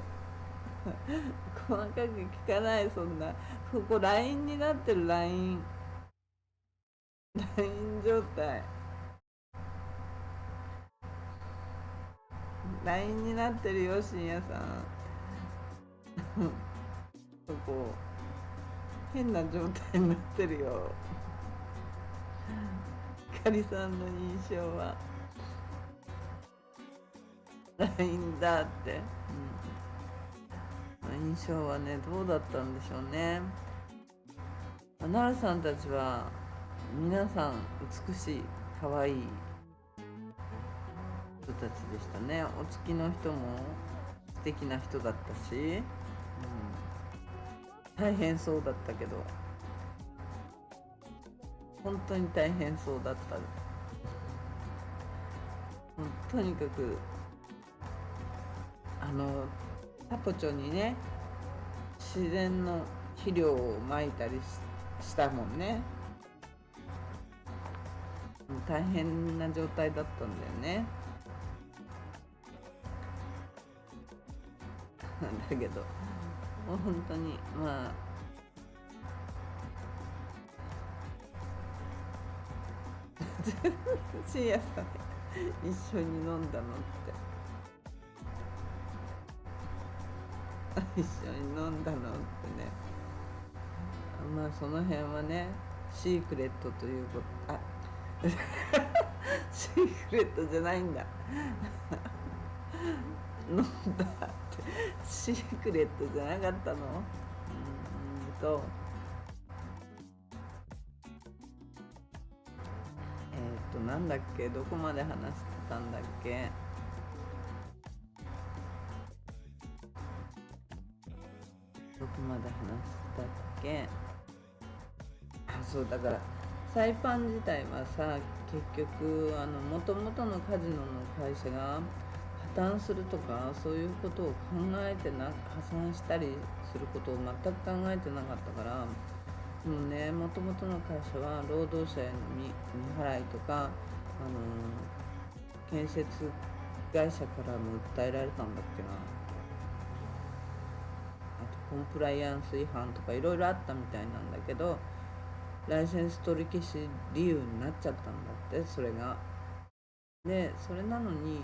聞かない。そんなここ LINE になってる。 LINE 状態 LINE になってるよ、深夜さんそこ変な状態になってるよ。かりさんの印象は LINE だって、印象はねどうだったんでしょうね。奈良さんたちは皆さん美しい可愛い人たちでしたね。お付きの人も素敵な人だったし、大変そうだったけど本当に大変そうだった。とにかくタポチョにね自然の肥料をまいたりしたもんね。大変な状態だったんだよねだけどもう本当にまあ深夜さん一緒に飲んだのって一緒に飲んだのってね。まあその辺はねシークレットということシークレットじゃないんだ飲んだってシークレットじゃなかったの。なんだっけ、どこまで話してたんだっけ。どこまで話したっけ。そうだからサイパン自体はさ、結局もともとのカジノの会社が破綻するとかそういうことを考えて破産したりすることを全く考えてなかったから、もうね、もともとの会社は労働者への未払いとか建設会社からも訴えられたんだっけな。あとコンプライアンス違反とかいろいろあったみたいなんだけど、ライセンス取り消し理由になっちゃったんだって、それが。でそれなのに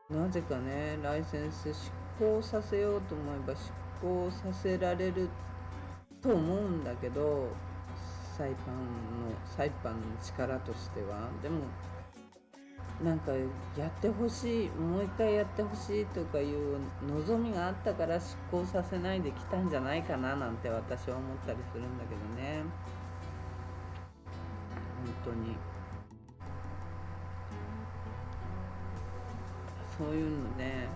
なぜかね、ライセンス執行させようと思えば執行させられると思うんだけど、サイパンの力としては。でもなんかやってほしい、もう一回やってほしいとかいう望みがあったから執行させないできたんじゃないかななんて私は思ったりするんだけどね。本当にそういうのね、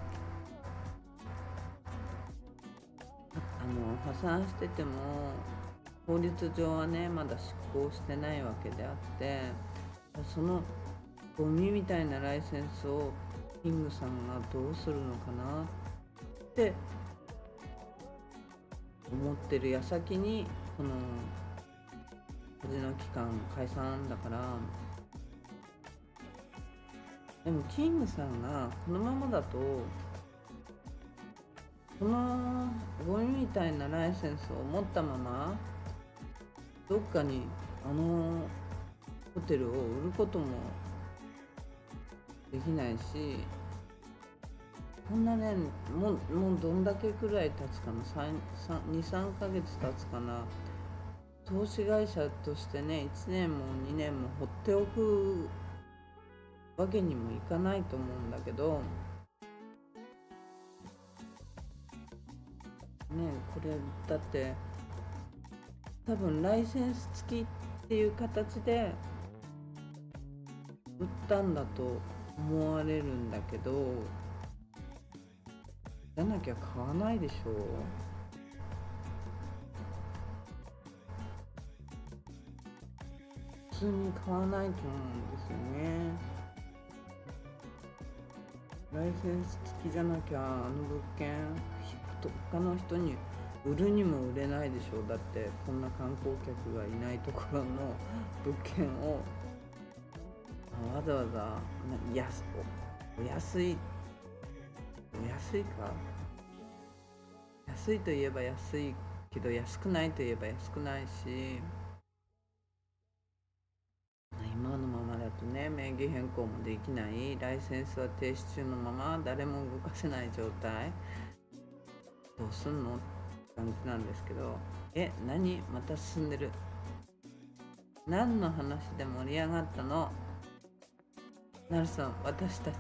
破産してても法律上はねまだ執行してないわけであって、そのゴミみたいなライセンスをキングさんがどうするのかなって思ってる矢先にこのカジノ期間解散だから。でもキングさんがこのままだとこのゴミみたいなライセンスを持ったままどっかにホテルを売ることもできないし、こんなね、もうどんだけくらい経つかな、2、3ヶ月経つかな、投資会社としてね、1年も2年も放っておくわけにもいかないと思うんだけど、ね、これだって多分ライセンス付きっていう形で売ったんだと思われるんだけど、じゃなきゃ買わないでしょ。普通に買わないと思うんですよね。ライセンス付きじゃなきゃ物件他の人に売るにも売れないでしょ。だってこんな観光客がいないところの物件をわざわざお安いか、安いといえば安いけど安くないといえば安くないし、今のままだとね、名義変更もできない、ライセンスは停止中のまま誰も動かせない状態、どうすんのって感じなんですけど、何また進んでる、何の話で盛り上がったの。なるさん、私たち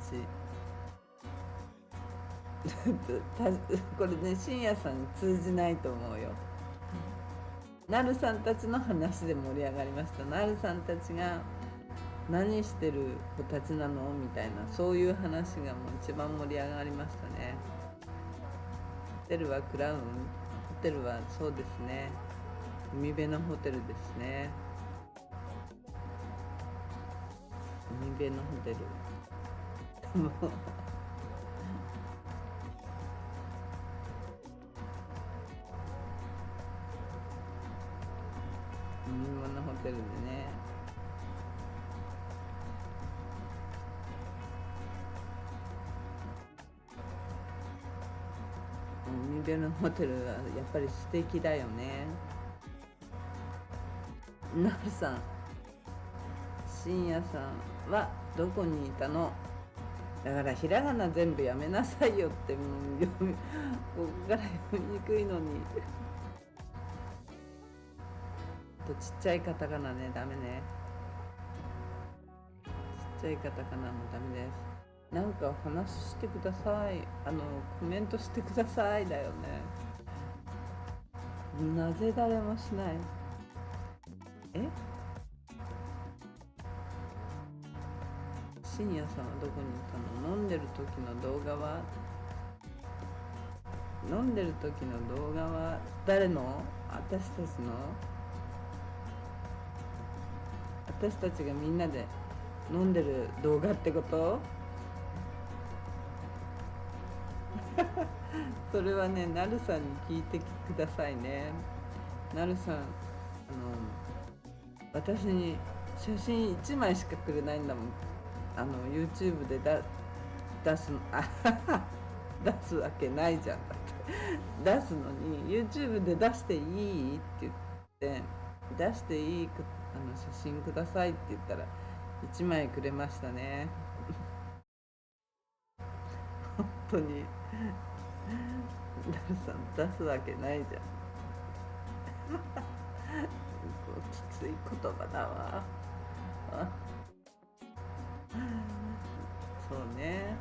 これね、深夜さんに通じないと思うよ。なるさんたちの話で盛り上がりました。なるさんたちが何してる子たちなのみたいな、そういう話がもう一番盛り上がりましたね。ホテルはクラウン、ホテルはそうですね、海辺のホテルですね。海辺のホテル海辺のホテルでね、海辺のホテルはやっぱり素敵だよね。なるさん、深夜さんはどこにいたの。だからひらがな全部やめなさいよって、もうここから読みにくいのにとちっちゃいカタカナね、ダメね。ちっちゃいカタカナもダメです。なんかお話ししてください。コメントしてくださいだよね。なぜ誰もしない。深夜さんはどこにいたの。飲んでる時の動画は誰の。私たちがみんなで飲んでる動画ってことそれはね、なるさんに聞いてくださいね。なるさん、私に写真1枚しかくれないんだもん。YouTube で出す出すわけないじゃん。だって出すのに YouTube で出していいって言って、出していい写真くださいって言ったら1枚くれましたね。本当にダルさん出すわけないじゃんきつい言葉だわそうね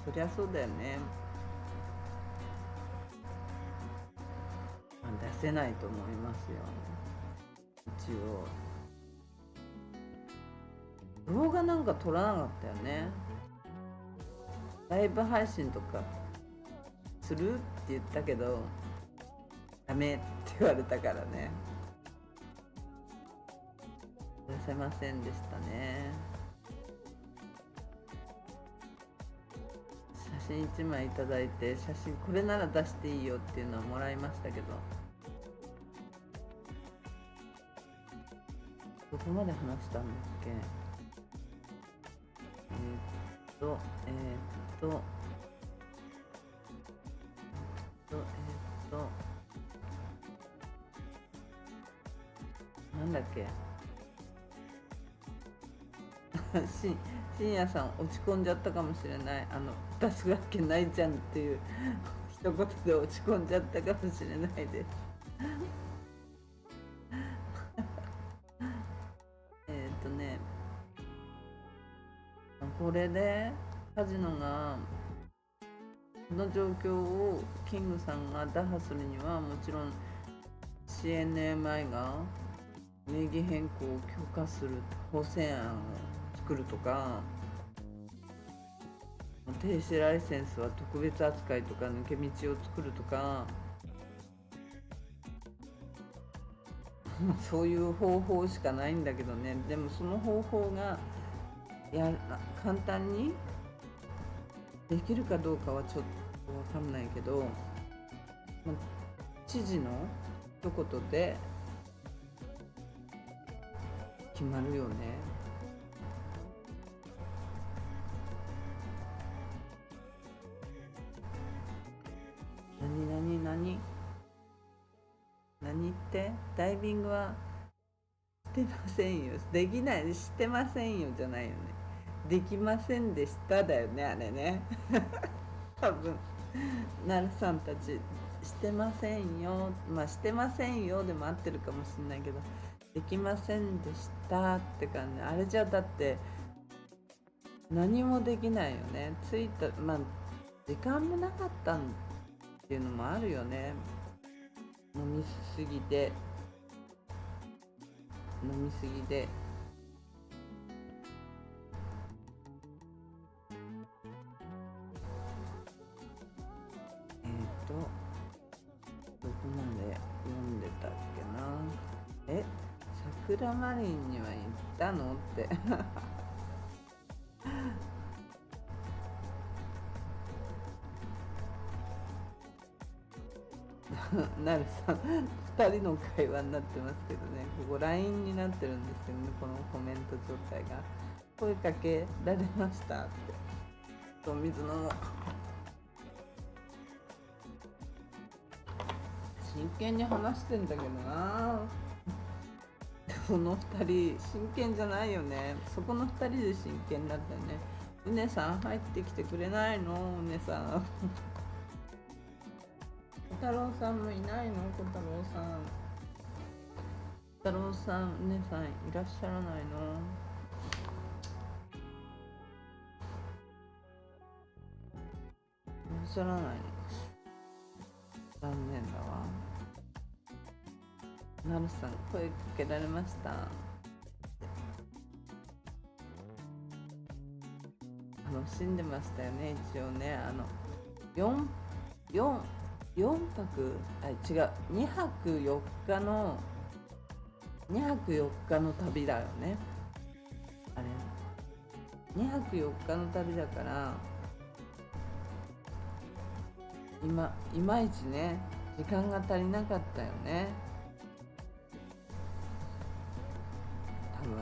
そりゃそうだよね。出せないと思いますよ。一応動画なんか撮らなかったよね。ライブ配信とかするって言ったけどダメって言われたからね、出せませんでしたね。写真1枚いただいて、写真これなら出していいよっていうのはもらいましたけど、どこまで話したんだっけ。なんだっけ深夜さん落ち込んじゃったかもしれない。出すわけないじゃんっていう一言で落ち込んじゃったかもしれないですね、これでカジノがこの状況をキングさんが打破するには、もちろん CNMI が名義変更を許可する法制案を作るとか、停止ライセンスは特別扱いとか抜け道を作るとかそういう方法しかないんだけどね。でもその方法が簡単にできるかどうかはちょっと分かんないけど、知事の一言で決まるよね。何ってダイビングはしてませんよ、できない、してませんよじゃないよね、できませんでしただよね、あれね多分なるさんたちしてませんよ、してませんよでも合ってるかもしれないけど、できませんでしたって感じ。あれじゃだって何もできないよね。時間もなかったっていうのもあるよね。飲みすぎでどこまで読んでたっけな。桜マリンには行ったのってなるさん2人の会話になってますけどね、ここ LINE になってるんですけどね、このコメント状態が。声かけられましたって。お水飲もう。真剣に話してんだけどなその2人真剣じゃないよね。そこの2人で真剣だったよね。うねさん入ってきてくれないの？うねさん小太郎さんもいないの？小太郎さん、小太郎さん、うねさんいらっしゃらないの？いらっしゃらないの？残念だわ。なるさん声かけられました。楽しんでましたよね、一応ね。4泊違う2泊4日の旅だよね。あれ2泊4日の旅だから、いまいちね時間が足りなかったよね、多分。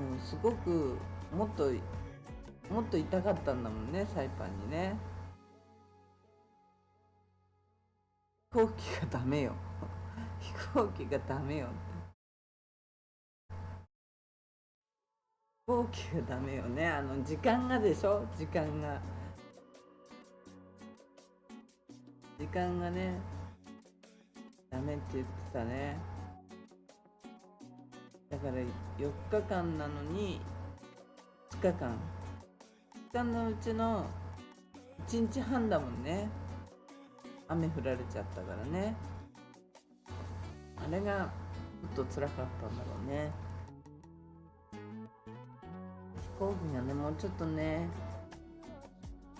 もうすごくもっと痛かったんだもんね、サイパンにね。飛行機がダメよ飛行機がダメよって、飛行機がダメよね。時間がでしょ、時間がねダメって言ってたね。だから4日間なのに2日間のうちの1日半だもんね、雨降られちゃったからね。あれがちょっと辛かったんだろうね。飛行機がねもうちょっとね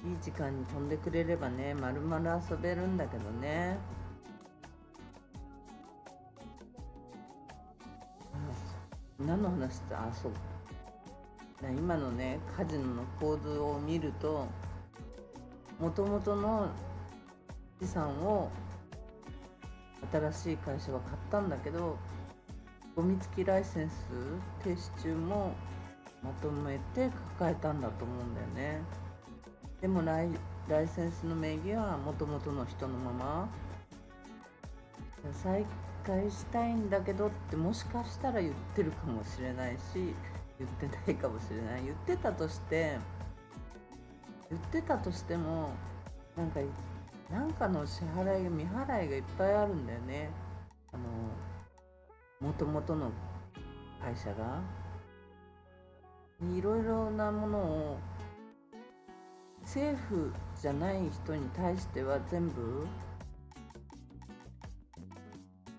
いい時間に飛んでくれればね、まるまる遊べるんだけどね。何の話だ？そう今のねカジノの構図を見ると、もともとの資産を新しい会社は買ったんだけど、ゴミ付きライセンス停止中もまとめて抱えたんだと思うんだよね。でもライセンスの名義はもともとの人のまま再開したいんだけどってもしかしたら言ってるかもしれないし、言ってないかもしれない。言ってたとしても、なんかの支払い未払いがいっぱいあるんだよね。元々の会社がいろいろなものを、政府じゃない人に対しては全部、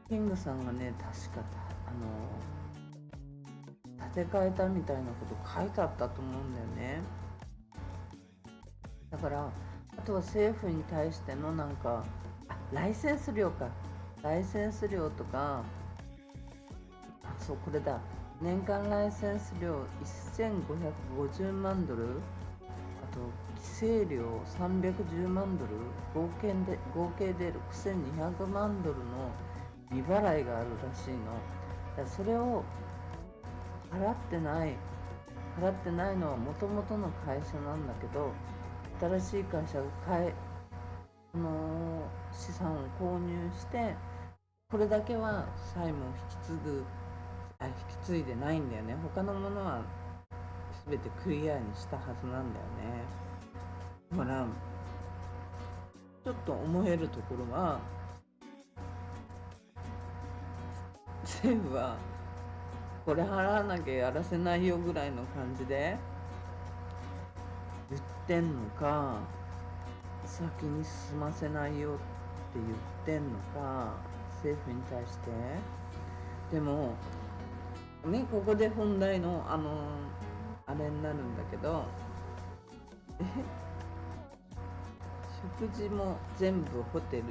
キングさんがね、確か建て替えたみたいなこと書いてあったと思うんだよね。だから、あとは政府に対してのライセンス料とか、そう、これだ。年間ライセンス料1550万ドル、あと規制料310万ドル、合計で6200万ドルの利払いがあるらしいの。だからそれを払ってないのは元々の会社なんだけど、新しい会社がこの資産を購入して、これだけは債務を引き継いでないんだよね。他のものは全てクリアにしたはずなんだよね。だからちょっと思えるところは、政府はこれ払わなきゃやらせないよぐらいの感じで言ってんのか、先に進ませないよって言ってんのか、政府に対して。でもね、ここで本題のあれになるんだけど、食事も全部ホテル。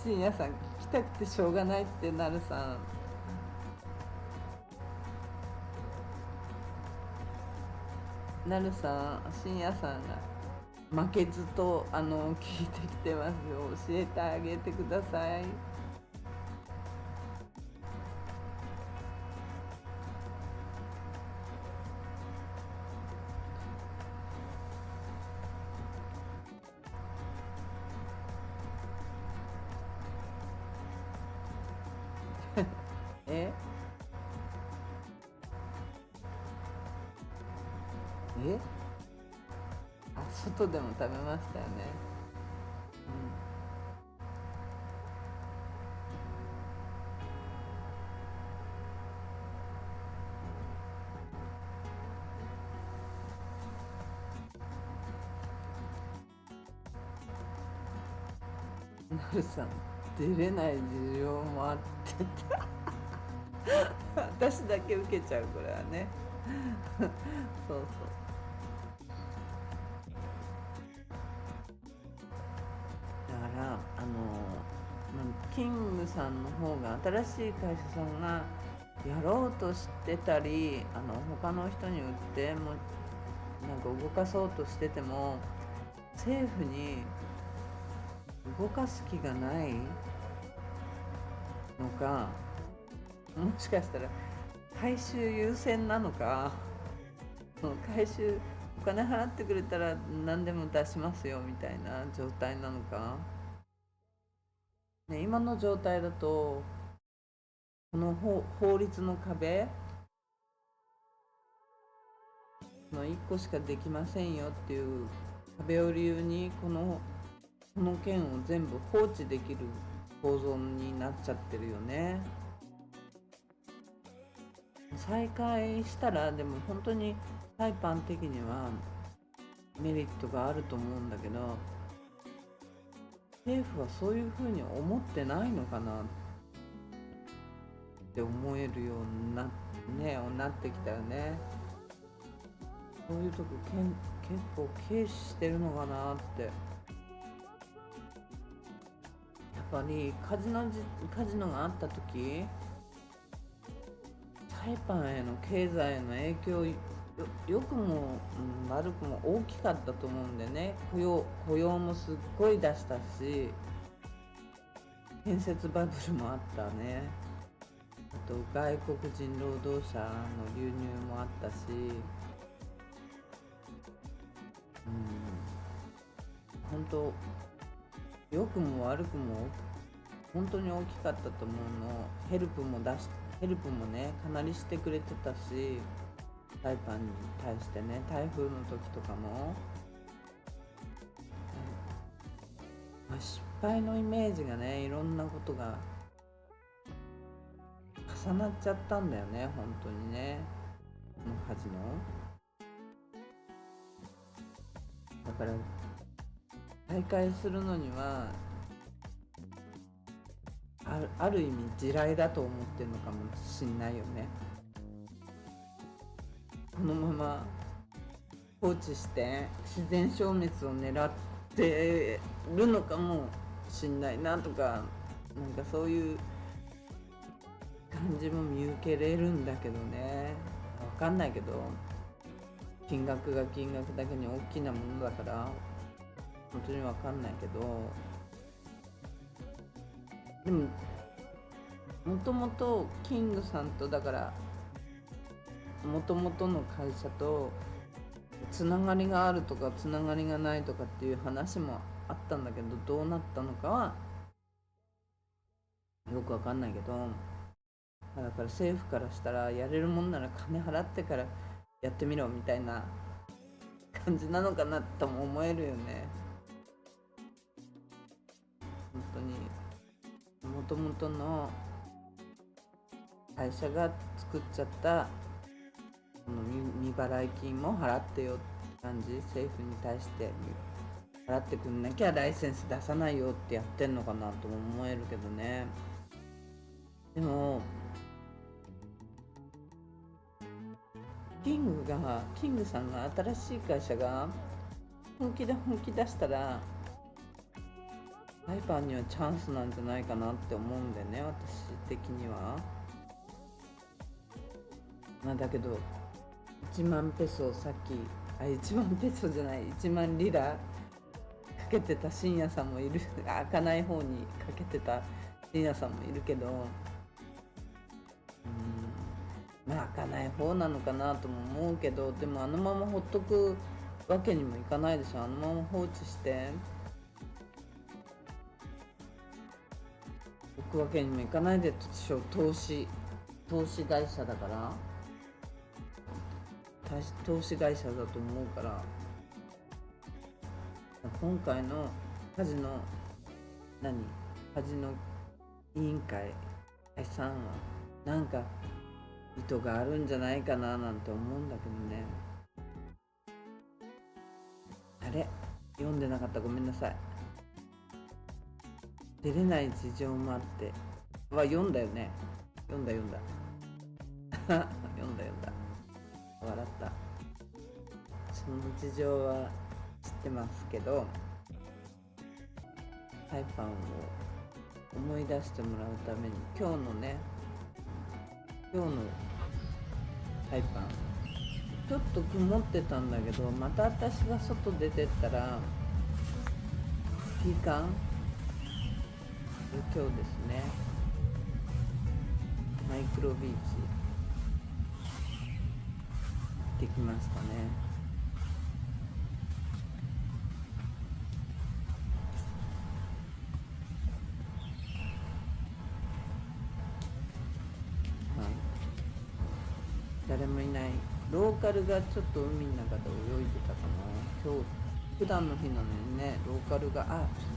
深夜さん、聞きたくてしょうがないってなるさん。深夜さんが負けずと聞いてきてますよ。教えてあげてください。ええ外でも食べましたよね。なるさん、出れない事情もあって私だけ受けちゃう、これはね。そうそう。だからキングさんの方が、新しい会社さんがやろうとしてたり、他の人に売っても動かそうとしてても、政府に動かす気がないのか、もしかしたら回収優先なのか、お金払ってくれたら何でも出しますよみたいな状態なのか、ね、今の状態だとこの法律の壁の1個しかできませんよっていう壁を理由に、この件を全部放置できる構造になっちゃってるよね。再開したら、でも本当にサイパン的にはメリットがあると思うんだけど、政府はそういうふうに思ってないのかなって思えるようになってきたよね。そういうとこ結構軽視してるのかなって。やっぱりカジノがあった時、サイパンへの経済への影響、良くも悪くも大きかったと思うんでね。雇用もすっごい出したし、建設バブルもあったね。あと外国人労働者の流入もあったし、本当良くも悪くも本当に大きかったと思うの。ヘルプもねかなりしてくれてたし、サイパンに対してね、台風の時とかも、失敗のイメージがね、いろんなことが重なっちゃったんだよね、本当にね、このカジノ。だから大会するのにはある意味地雷だと思ってるのかもしんないよね。このまま放置して自然消滅を狙ってるのかもしんないなとか、なんかそういう感じも見受けれるんだけどね。わかんないけど、金額が金額だけに大きなものだから本当にわかんないけど、でももともとキングさんと、だからもともとの会社とつながりがあるとかつながりがないとかっていう話もあったんだけど、どうなったのかはよくわかんないけど、だから政府からしたらやれるもんなら金払ってからやってみろみたいな感じなのかなとも思えるよね。本当にもともとの会社が作っちゃったこの未払い金も払ってよって感じ。政府に対して払ってくんなきゃライセンス出さないよってやってんのかなとも思えるけどね。でもキングさんが新しい会社が本気出したらサイパンにはチャンスなんじゃないかなって思うんだよね、私的には。まあだけど1万ペソ、さっき1万ペソじゃない、1万リラかけてた深夜さんもいる開かない方にかけてた深夜さんもいるけど、まあ開かない方なのかなとも思うけど、でもあのままほっとくわけにもいかないでしょ。あのまま放置して置くわけにもいかないでしょ。投資会社だから、投資会社だと思うから、今回のカジノ委員会解散はなんか意図があるんじゃないかななんて思うんだけどね。あれ読んでなかった、ごめんなさい。出れない事情もあって読んだよね。読んだ読んだ笑った。その事情は知ってますけど、サイパンを思い出してもらうために今日のサイパンちょっと曇ってたんだけど、また私が外出てったらピーカン今日ですね、マイクロビーチ行ってきましたね。誰もいない。ローカルがちょっと海の中で泳いでたかな。今日普段の日なのにね、ローカルがち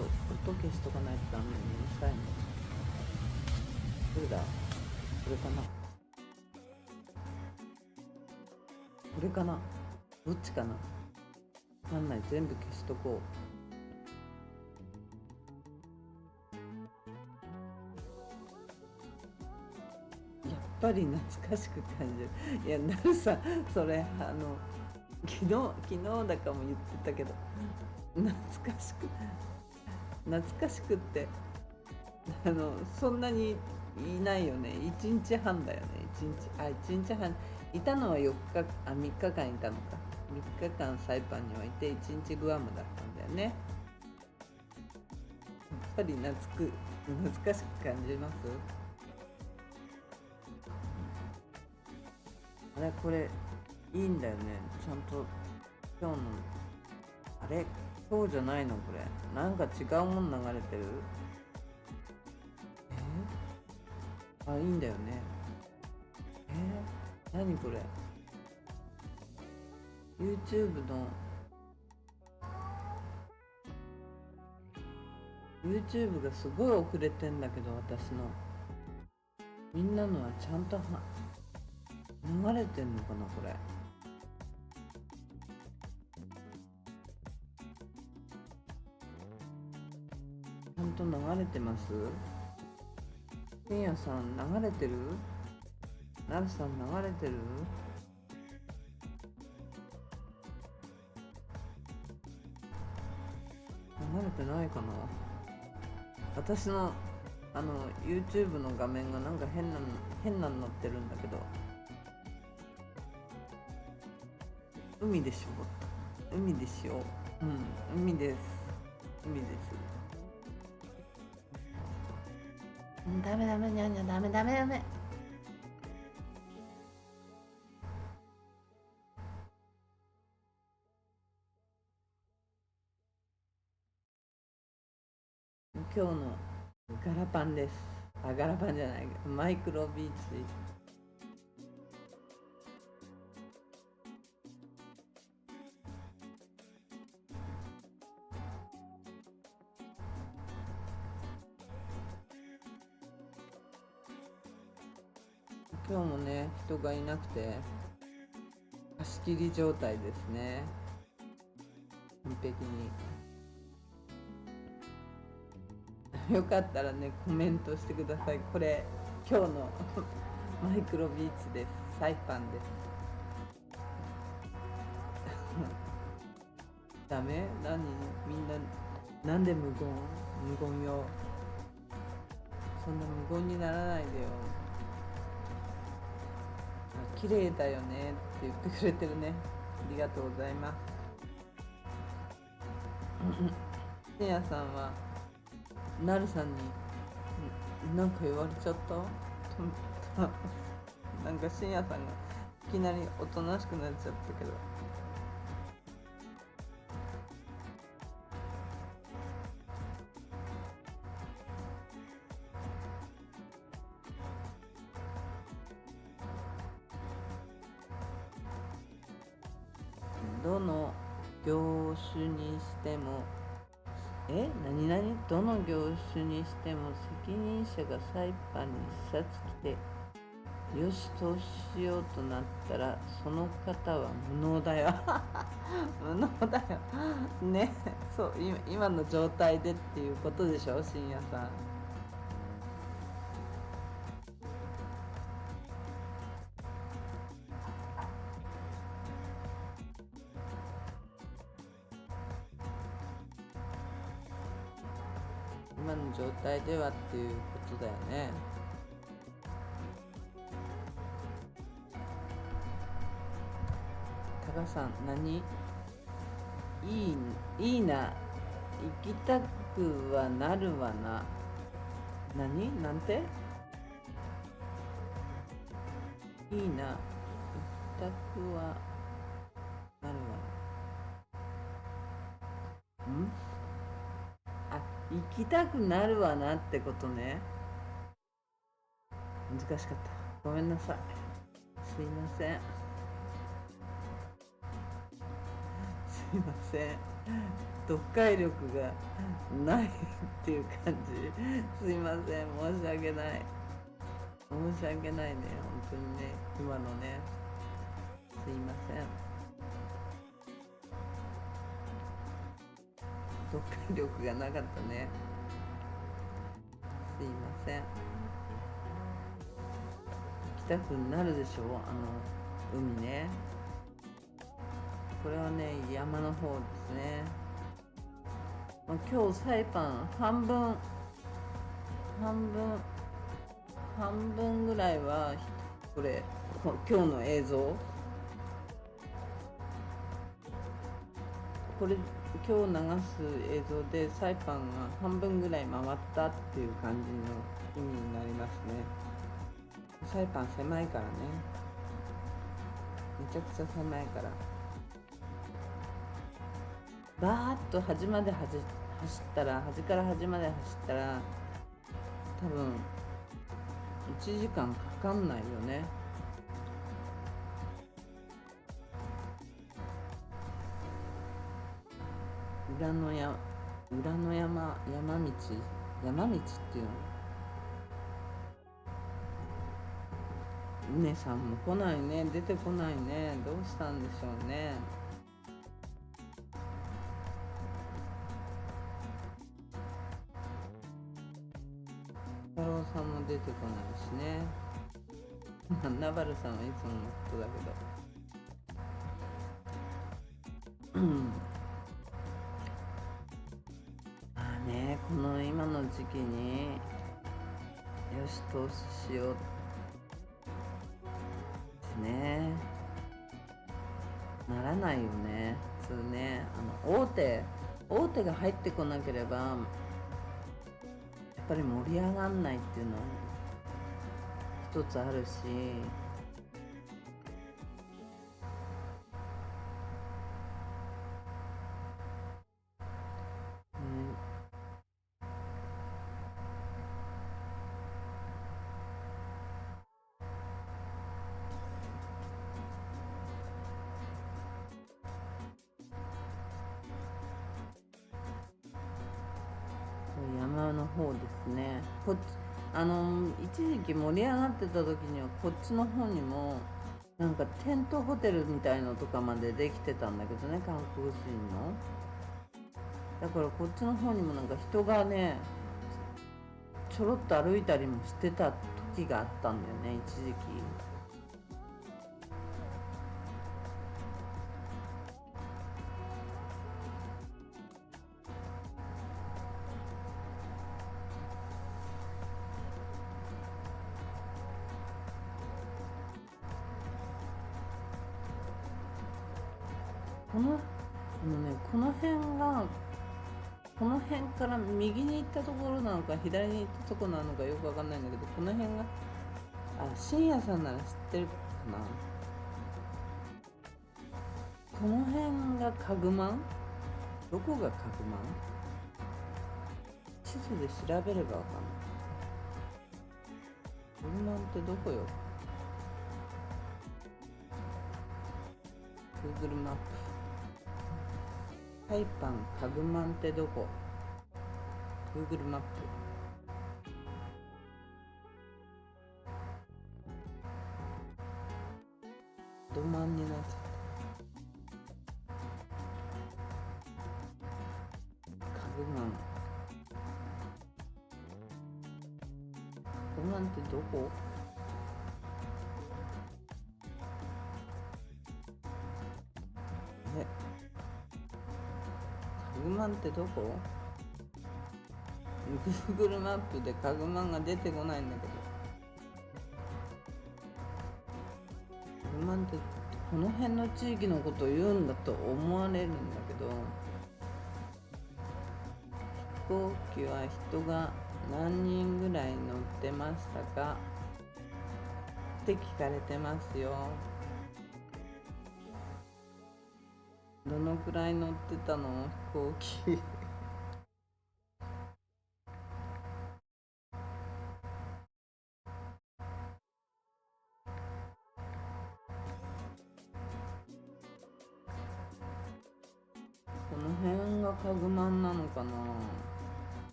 ょっと音消しとかないとダメ。うるさいね。どれだ、これかな、これかな、どっちかな、わかんない。全部消しとこう。やっぱり懐かしく感じる。いや、なるさん、それ昨日だかも言ってたけど、懐かしくってそんなにいないよね。1日半だよね。1日半いたのは3日間いたのか。3日間サイパンにはいて1日グアムだったんだよね。やっぱり懐かしく感じます。あれ、これいいんだよね。ちゃんと今日のそうじゃないのこれ。なんか違うもん流れてる。あ、いいんだよね。何これ。 YouTube の YouTube がすごい遅れてんだけど、私のみんなのはちゃんと流れてんのかなこれ。ちゃんと流れてます？せいやさん流れてる？なるさん流れてる？流れてないかな。私のYouTube の画面がなんか変なの乗ってるんだけど。海でしょ。海でしょ。うん、海です。海です。ダメダメにゃんにゃ、ダメダメダメ。今日のガラパンです。あ、ガラパンじゃない、マイクロビーチ。今日もね、人がいなくて貸し切り状態ですね。完璧に。よかったらね、コメントしてください。これ今日のマイクロビーチです。サイパンです。ダメ？何？みんななんで無言よ。そんな無言にならないでよ。綺麗だよねって言ってくれてるね。ありがとうございます。せいやさんはなるさんになんか言われちゃった？なんかしんやさんがいきなりおとなしくなっちゃったけど。どの業種にしてもどの業種にしても責任者がサイパンに視察来てよし投資しようとなったらその方は無能だよ。無能だよね。そう、今の状態でっていうことでしょ、深夜さん。今の状態ではっていうことだよね。高さん、いいな、行きたくはなるわな。なんて？いいな、行きたくはなるわな。行きたくなるわなってことね。難しかった。ごめんなさい。すいません。すいません。読解力がないっていう感じ。すいません。申し訳ない。申し訳ないね。本当にね。今のね。すいません。読解力がなかったね。すいません。行きたくなるでしょ、海ね。これはね、山の方ですね。今日サイパン半分ぐらいはこれ今日の映像、これ今日流す映像でサイパンが半分ぐらい回ったっていう感じの意味になりますね。サイパン狭いからね、めちゃくちゃ狭いから。バーッと端まで走ったら、端から端まで走ったら多分1時間かかんないよね。裏の山道っていうの。うねさんも来ないね、出てこないね。どうしたんでしょうね。太郎さんも出てこないしね。ナバルさんはいつものことだけどまあね、この今の時期によし投資しようってねならないよね、普通ね。大手が入ってこなければやっぱり盛り上がんないっていうのは一つあるし、山の方ですね。一時期盛り上がってた時にはこっちの方にもなんかテントホテルみたいのとかまでできてたんだけどね、韓国人の。だからこっちの方にもなんか人がねちょろっと歩いたりもしてた時があったんだよね、一時期。この辺から右に行ったところなのか左に行ったところなのかよくわかんないんだけど、この辺が深夜さんなら知ってるかな。この辺がカグマン。どこがカグマン？地図で調べればわかんない。カグマンってどこよ。 Google マップ。サイパンカグマンってどこ？ Google マップ。ドマンになっちゃった。カグマン。カグマンってどこ？カグマンってどこ？ Google マップでカグマンが出てこないんだけど。カグマンってこの辺の地域のことを言うんだと思われるんだけど、飛行機は人が何人ぐらい乗ってましたかって聞かれてますよ。どのくらい乗ってたの飛行機この辺がカグマンなのかな。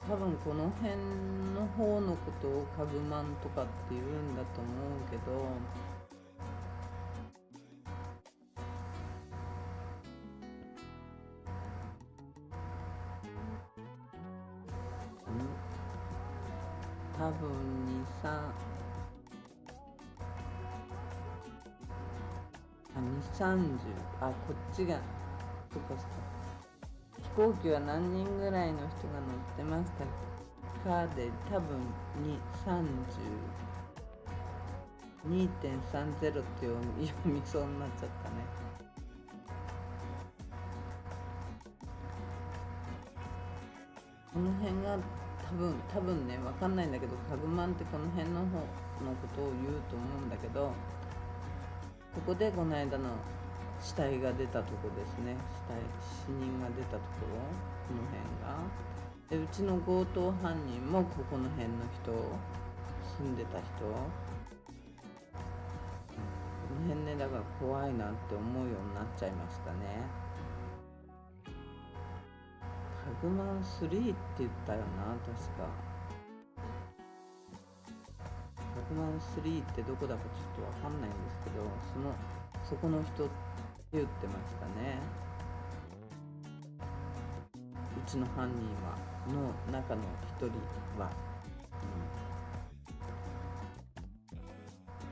多分この辺の方のことをカグマンとかって言うんだと思うけど、多分230、こっちがそっかそっか。飛行機は何人ぐらいの人が乗ってましたかで、多分2.30 って読みそうになっちゃったね。この辺が多分ね、わかんないんだけど、カグマンってこの辺の方のことを言うと思うんだけど、そこでこの間の死体が出たとこですね。死人が出たところ、この辺が。でうちの強盗犯人もここの辺の人、住んでた人、この辺ね、だから怖いなって思うようになっちゃいましたね。タグマン3って言ったよな、確か。タグマン3ってどこだかちょっとわかんないんですけど、そこの人って言ってましたね。うちの犯人の中の一人は、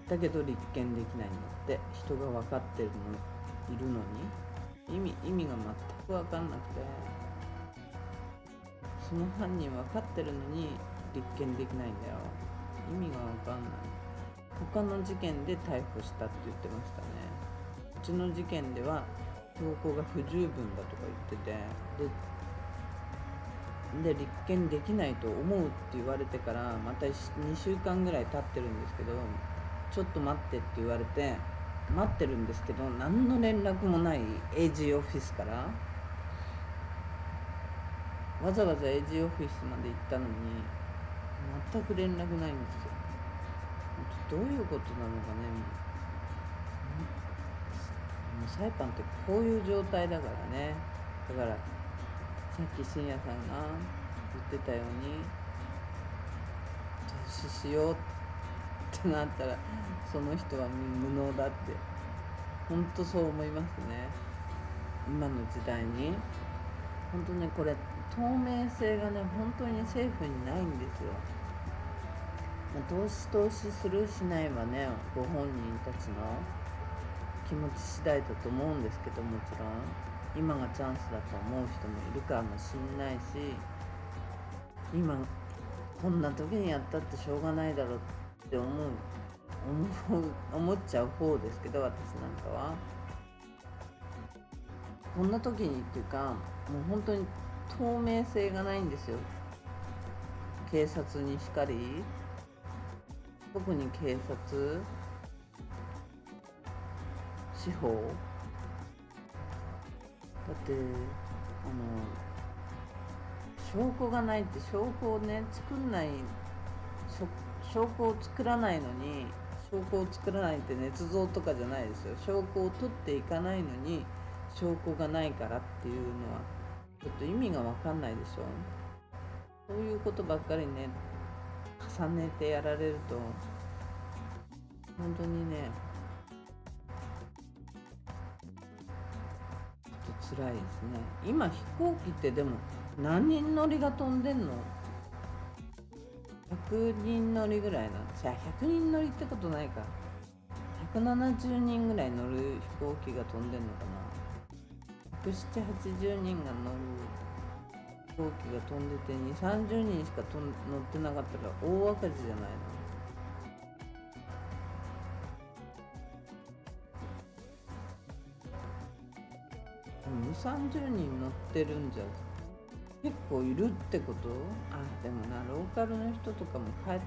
だけど立件できないんだって。人が分かってるのいるのに意味が全く分かんなくて、その犯人分かってるのに立件できないんだよ。意味が分かんない。他の事件で逮捕したって言ってましたね。うちの事件では証拠が不十分だとか言ってて、で立件できないと思うって言われてからまた2週間ぐらい経ってるんですけど、ちょっと待ってって言われて待ってるんですけど、何の連絡もない。 AG オフィスからわざわざ AG オフィスまで行ったのに全く連絡ないんですよ。どういうことなのかね。もうサイパンってこういう状態だからね。だからさっき深夜さんが言ってたように、投資しようってなったらその人は無能だって、本当そう思いますね。今の時代に本当にこれ透明性がね、本当に政府にないんですよ。投資するしないはね、ご本人たちの気持ち次第だと思うんですけど、もちろん今がチャンスだと思う人もいるかもしんないし、今こんな時にやったってしょうがないだろうって思っちゃう方ですけど、私なんかはこんな時にっていうか、もう本当に透明性がないんですよ。警察にしかり、特に警察、司法だって、証拠がないって、証拠をね作んない、証拠を作らないのに、証拠を作らないって捏造とかじゃないですよ。証拠を取っていかないのに証拠がないからっていうのはちょっと意味が分かんないでしょ。そういうことばっかりね重ねてやられると本当にねちょっと辛いですね。今飛行機ってでも何人乗りが飛んでんの？100人乗りぐらいなんですよ。100人乗りってことないか。170人ぐらい乗る飛行機が飛んでんのかな。170、80人が乗る飛行機が飛んでて2、30人しか乗ってなかったら大赤字じゃないの。2、30人乗ってるんじゃ結構いるってこと？でもな、ローカルの人とかも行っ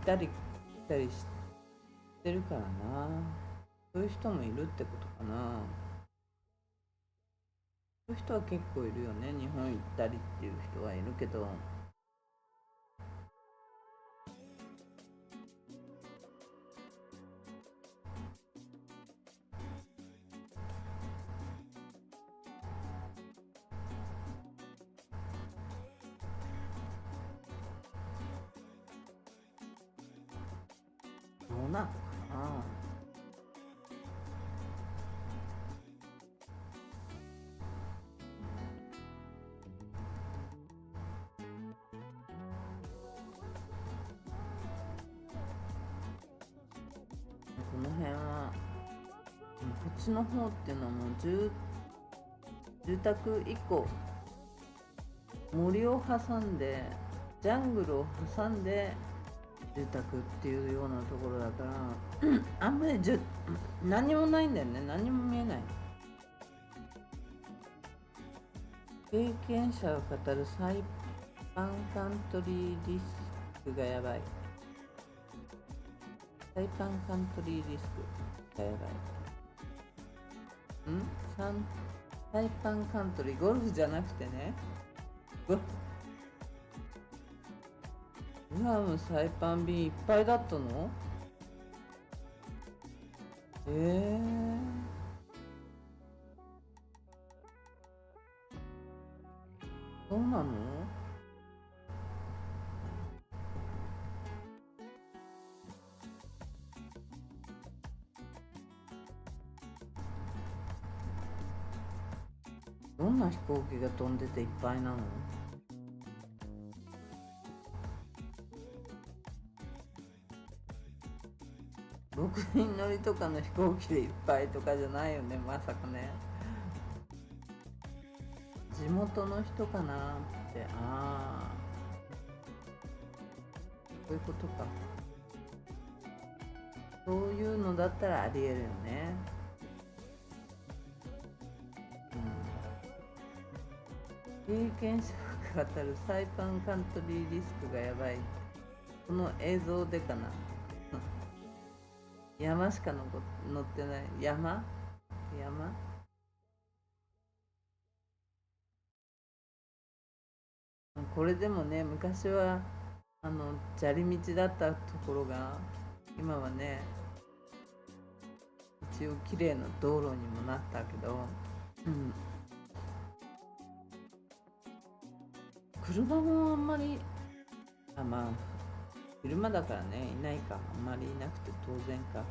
たり来たりしてるからな。そういう人もいるってことかな。そういう人は結構いるよね。日本行ったりっていう人はいるけど、どうなのかな。この辺はこっちの方っていうのはもう住宅1個森を挟んでジャングルを挟んで住宅っていうようなところだからあんまり何もないんだよね。何も見えない。経験者を語るサイパンカントリーリスクがやばい。サイパンカントリーリスクやばい。サイパンカントリー、ゴルフじゃなくてね、グアムサイパン便いっぱいだったの？そうなの？どんな飛行機が飛んでていっぱいなの？6人乗りとかの飛行機でいっぱいとかじゃないよね、まさかね。地元の人かなって。そういうことか。そういうのだったらありえるよね。経験者が語るサイパンカントリーリスクがやばい。この映像でかな。山しか乗ってない。山これでもね、昔は砂利道だったところが今はね、一応綺麗な道路にもなったけど、車もあんまり昼間だからね、いないか。あんまりいなくて当然か。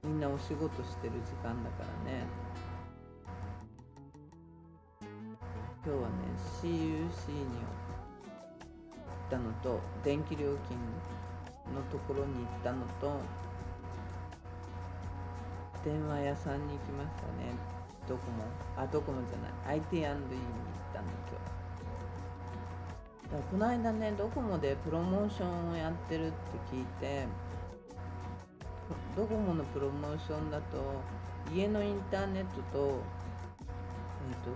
みんなお仕事してる時間だからね。今日はね CUC に行ったのと、電気料金のところに行ったのと、電話屋さんに行きましたね。ドコモじゃない、 IT&E に行ったの今日。この間ね、ドコモでプロモーションをやってるって聞いて、ドコモのプロモーションだと家のインターネットと、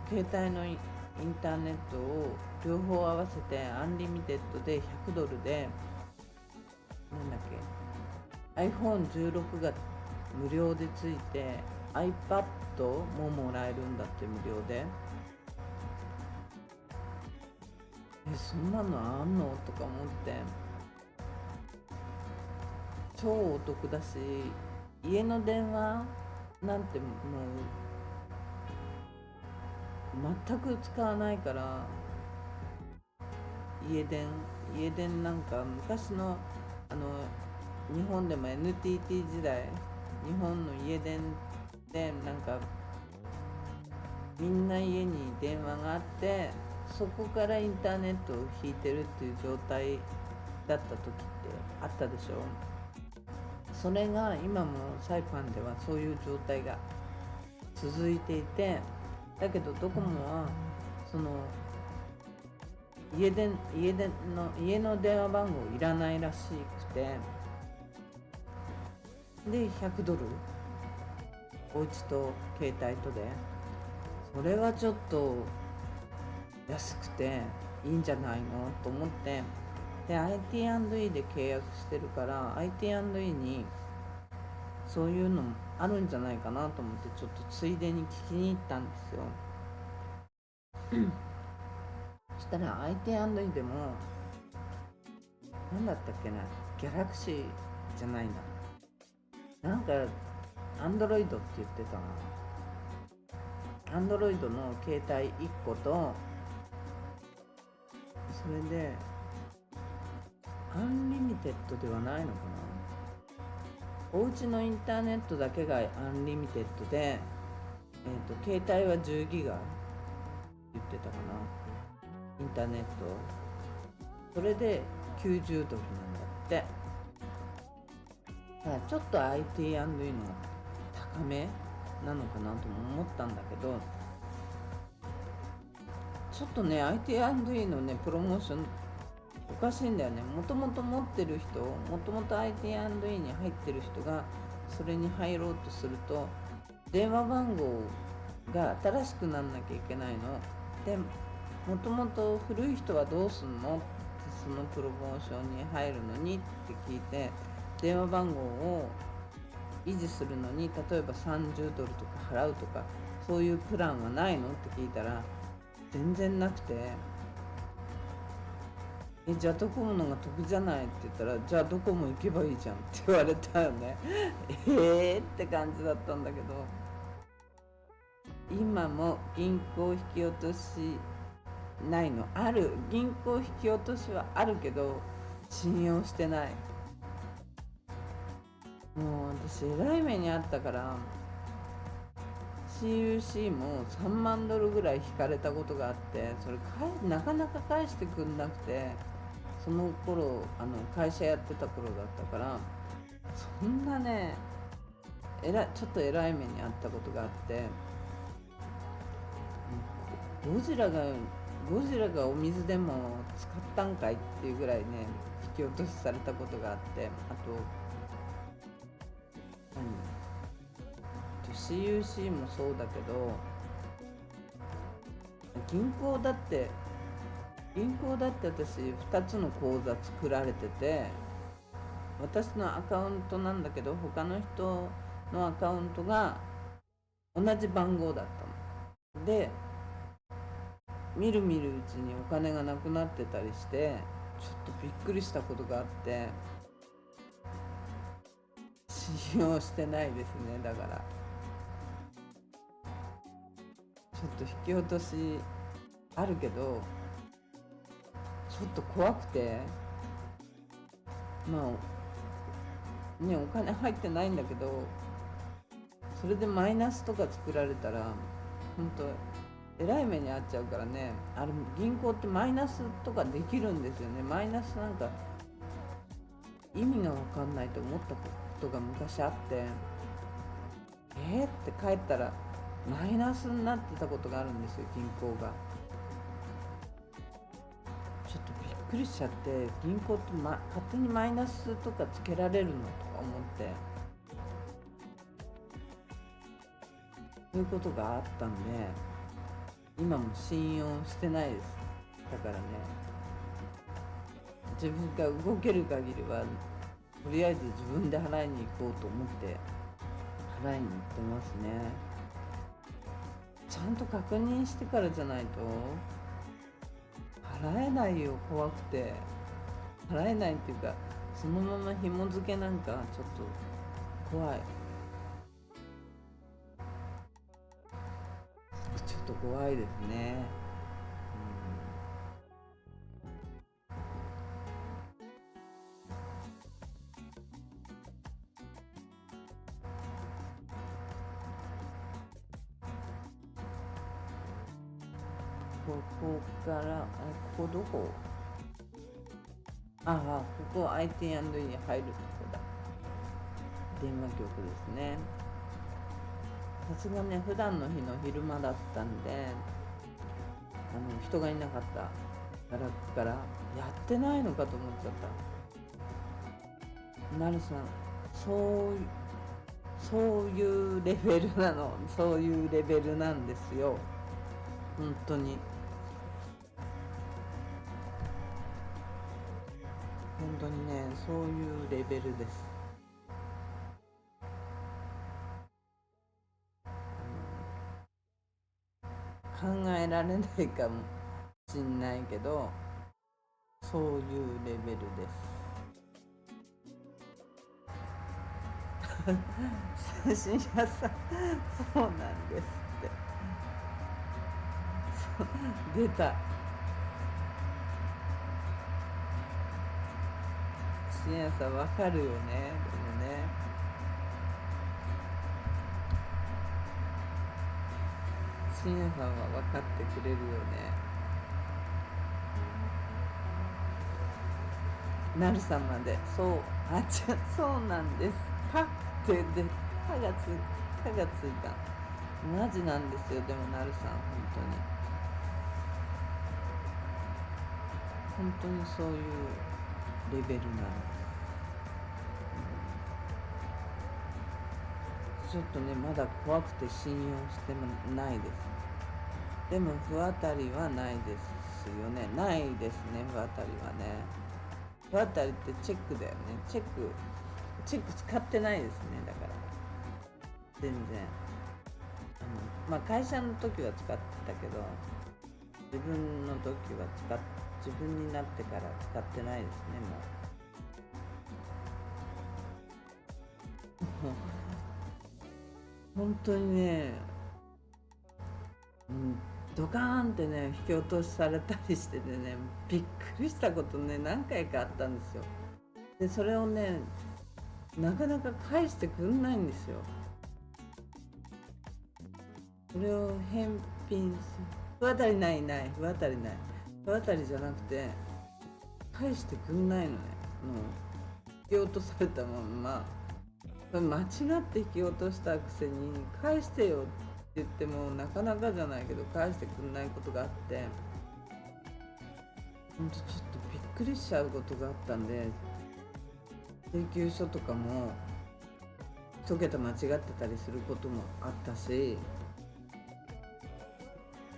携帯のインターネットを両方合わせてアンリミテッドで100ドルで、iPhone16 が無料でついて iPad ももらえるんだって、無料で。そんなのあんのとか思って、超お得だし、家の電話なんてもう全く使わないから、家電なんか昔の日本でも NTT 時代、日本の家電でなんかみんな家に電話があって、そこからインターネットを引いてるっていう状態だった時ってあったでしょ。それが今もサイパンではそういう状態が続いていて、だけどドコモはその家の電話番号いらないらしくて、で100ドル、お家と携帯とで、それはちょっと安くていいんじゃないのと思って、で IT&E で契約してるから IT&E にそういうのもあるんじゃないかなと思って、ちょっとついでに聞きに行ったんですよ。そしたら IT&E でも何だったっけな、ギャラクシーじゃないな、なんかアンドロイドって言ってたな。アンドロイドの携帯1個と、それでアンリミテッドではないのかな。お家のインターネットだけがアンリミテッドで、携帯は10ギガ言ってたかな、インターネット。それで90ドルなんだって。だからちょっと IT&E の高めなのかなとも思ったんだけど、ちょっとね IT&E のねプロモーションおかしいんだよね。もともと持ってる人、もともと IT&E に入ってる人がそれに入ろうとすると、電話番号が新しくなんなきゃいけないので、もともと古い人はどうすんのってすそのプロモーションに入るのにって聞いて、電話番号を維持するのに例えば$30とか払うとか、そういうプランはないのって聞いたら全然なくて、じゃあドコモのが得じゃないって言ったら、じゃあドコモ行けばいいじゃんって言われたよねって感じだったんだけど、今も銀行引き落としないのある、銀行引き落としはあるけど信用してない。もう私えらい目にあったから、 CUC も$3万ぐらい引かれたことがあって、それなかなか返してくんなくて、その頃会社やってた頃だったから、そんなねちょっとえらい目にあったことがあって、ゴジラがお水でも使ったんかいっていうぐらいね引き落としされたことがあって、あとCUC もそうだけど、銀行だって私2つの口座作られてて、私のアカウントなんだけど他の人のアカウントが同じ番号だったので、みるみるうちにお金がなくなってたりして、ちょっとびっくりしたことがあって、信用してないですね。だからちょっと引き落としあるけどちょっと怖くて、まあね、お金入ってないんだけど、それでマイナスとか作られたら本当えらい目に遭っちゃうからね。あれ銀行ってマイナスとかできるんですよね。マイナスなんか意味が分かんないと思ったことが昔あって、って帰ったらマイナスになってたことがあるんですよ、銀行が。ちょっとびっくりしちゃって、銀行って、勝手にマイナスとかつけられるのとか思って、そういうことがあったんで今も信用してないです。だからね、自分が動ける限りはとりあえず自分で払いに行こうと思って払いに行ってますね。ちゃんと確認してからじゃないと払えないよ、怖くて。払えないっていうか、そのまま紐付けなんかちょっと怖い。ちょっと怖いですね。ここからここどこ？ここ IT&E 入るとこだ。電話局ですね。さすがね、普段の日の昼間だったんで人がいなかったからやってないのかと思っちゃった。なるさん、そういうレベルなの。そういうレベルなんですよ、本当に。本当にね、そういうレベルです。考えられないかもしんないけど、そういうレベルです深夜さん、そうなんですって出た。深夜さんわかるよね。でもね、深夜さんは分かってくれるよね。なるさんまで、そうなんですかってで、歯がついた。マジなんですよ。でもなるさん、本当にそういうレベルなんです。ちょっとね、まだ怖くて信用してもないです。でも不当たりはないですし、するよね。ないですね、不当たりはね。不当たりってチェックだよね。チェック使ってないですね。だから全然会社の時は使ってたけど、自分の時は自分になってから使ってないですね。もう本当にね、ドカーンってね引き落としされたりしててね、びっくりしたことね何回かあったんですよ。でそれをねなかなか返してくんないんですよ。それを返品不当たりない不当たりじゃなくて返してくんないのね。もう引き落とされたまんま、間違って引き落としたくせに返してよって言ってもなかなかじゃないけど返してくんないことがあって、ほんとちょっとびっくりしちゃうことがあったんで、請求書とかも1桁間違ってたりすることもあったし、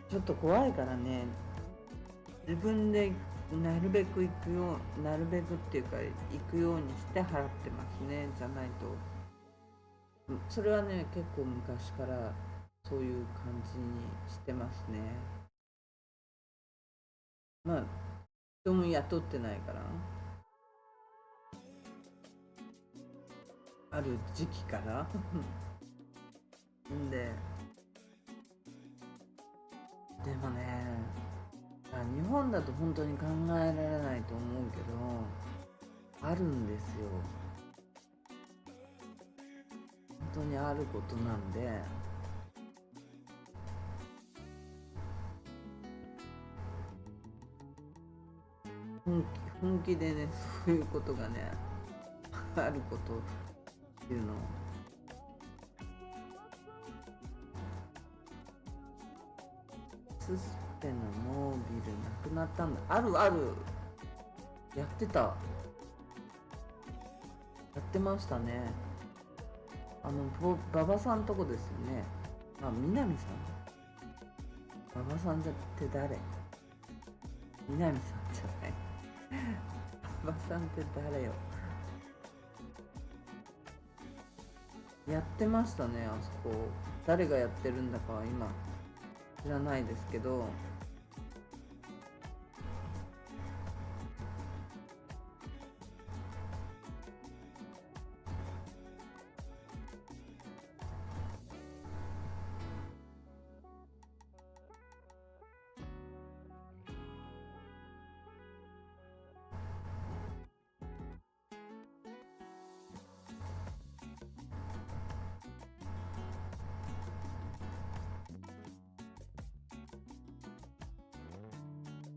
ちょっと怖いからね、自分でなるべくっていうか行くようにして払ってますね。じゃないと、それはね結構昔からそういう感じにしてますね。人も雇ってないから、ある時期からんでもね、日本だと本当に考えられないと思うけどあるんですよ。本当にあることなんで、本気でねそういうことがねあることっていうのをススペのモービルなくなったんだ。あるやってましたね。馬場さんとこですよね。南さん、馬場さんって誰？南さんじゃない馬場さんって誰よ。やってましたね、あそこ。誰がやってるんだかは今知らないですけど、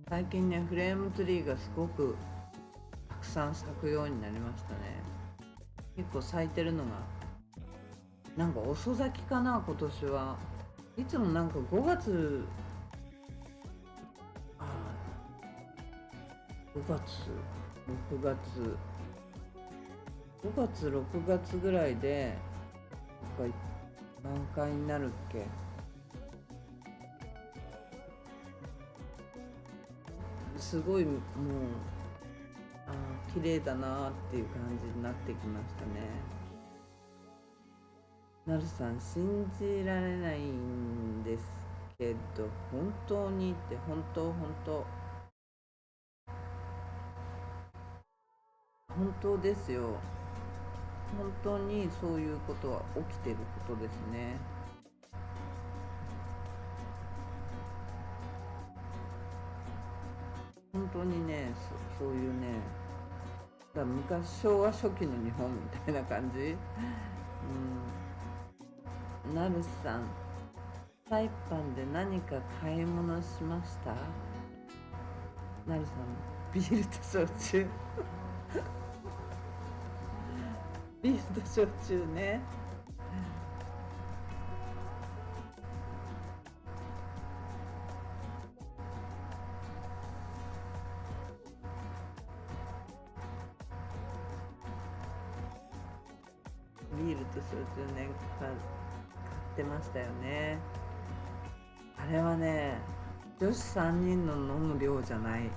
最近ねフレームツリーがすごくたくさん咲くようになりましたね。結構咲いてるのがなんか遅咲きかな。今年はいつもなんか5月6月ぐらいで満開になるっけ。すごいもう綺麗だなっていう感じになってきましたね。なるさん信じられないんですけど本当にって本当ですよ。本当にそういうことは起きてることですね。本当にね、そういうね、昔昭和初期の日本みたいな感じ。なるさん、サイパンで何か買い物しました？なるさん、ビールと焼酎ビールと焼酎ね。ビールと焼酎ね、買ってましたよね。あれはね、女子3人の飲む量じゃない。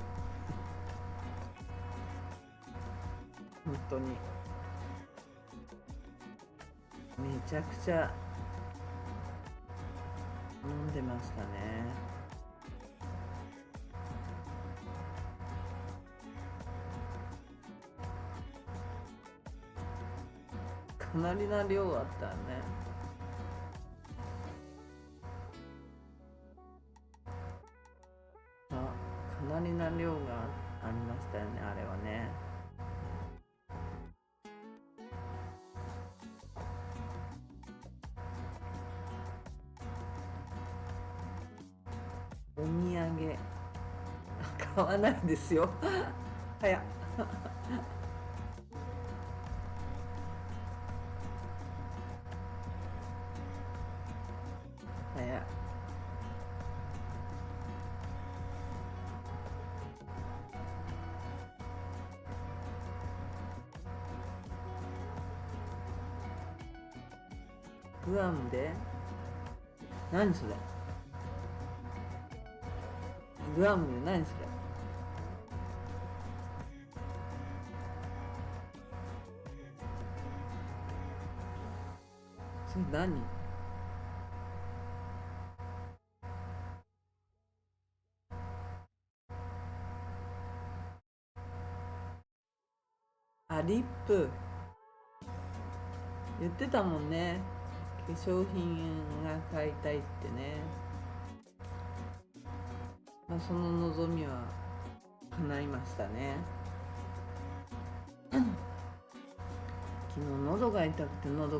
本当にめちゃくちゃ飲んでましたね。かなりな量あったね。かなりな量がありましたよね、あれはね。お土産買わないですよ早っ早っ。グアムで何それ、グアムで何それ、それ何、あ、リップ言ってたもんね。化粧品が買いたいってね。まあ、その望みは叶いましたね昨日喉が痛くてもうど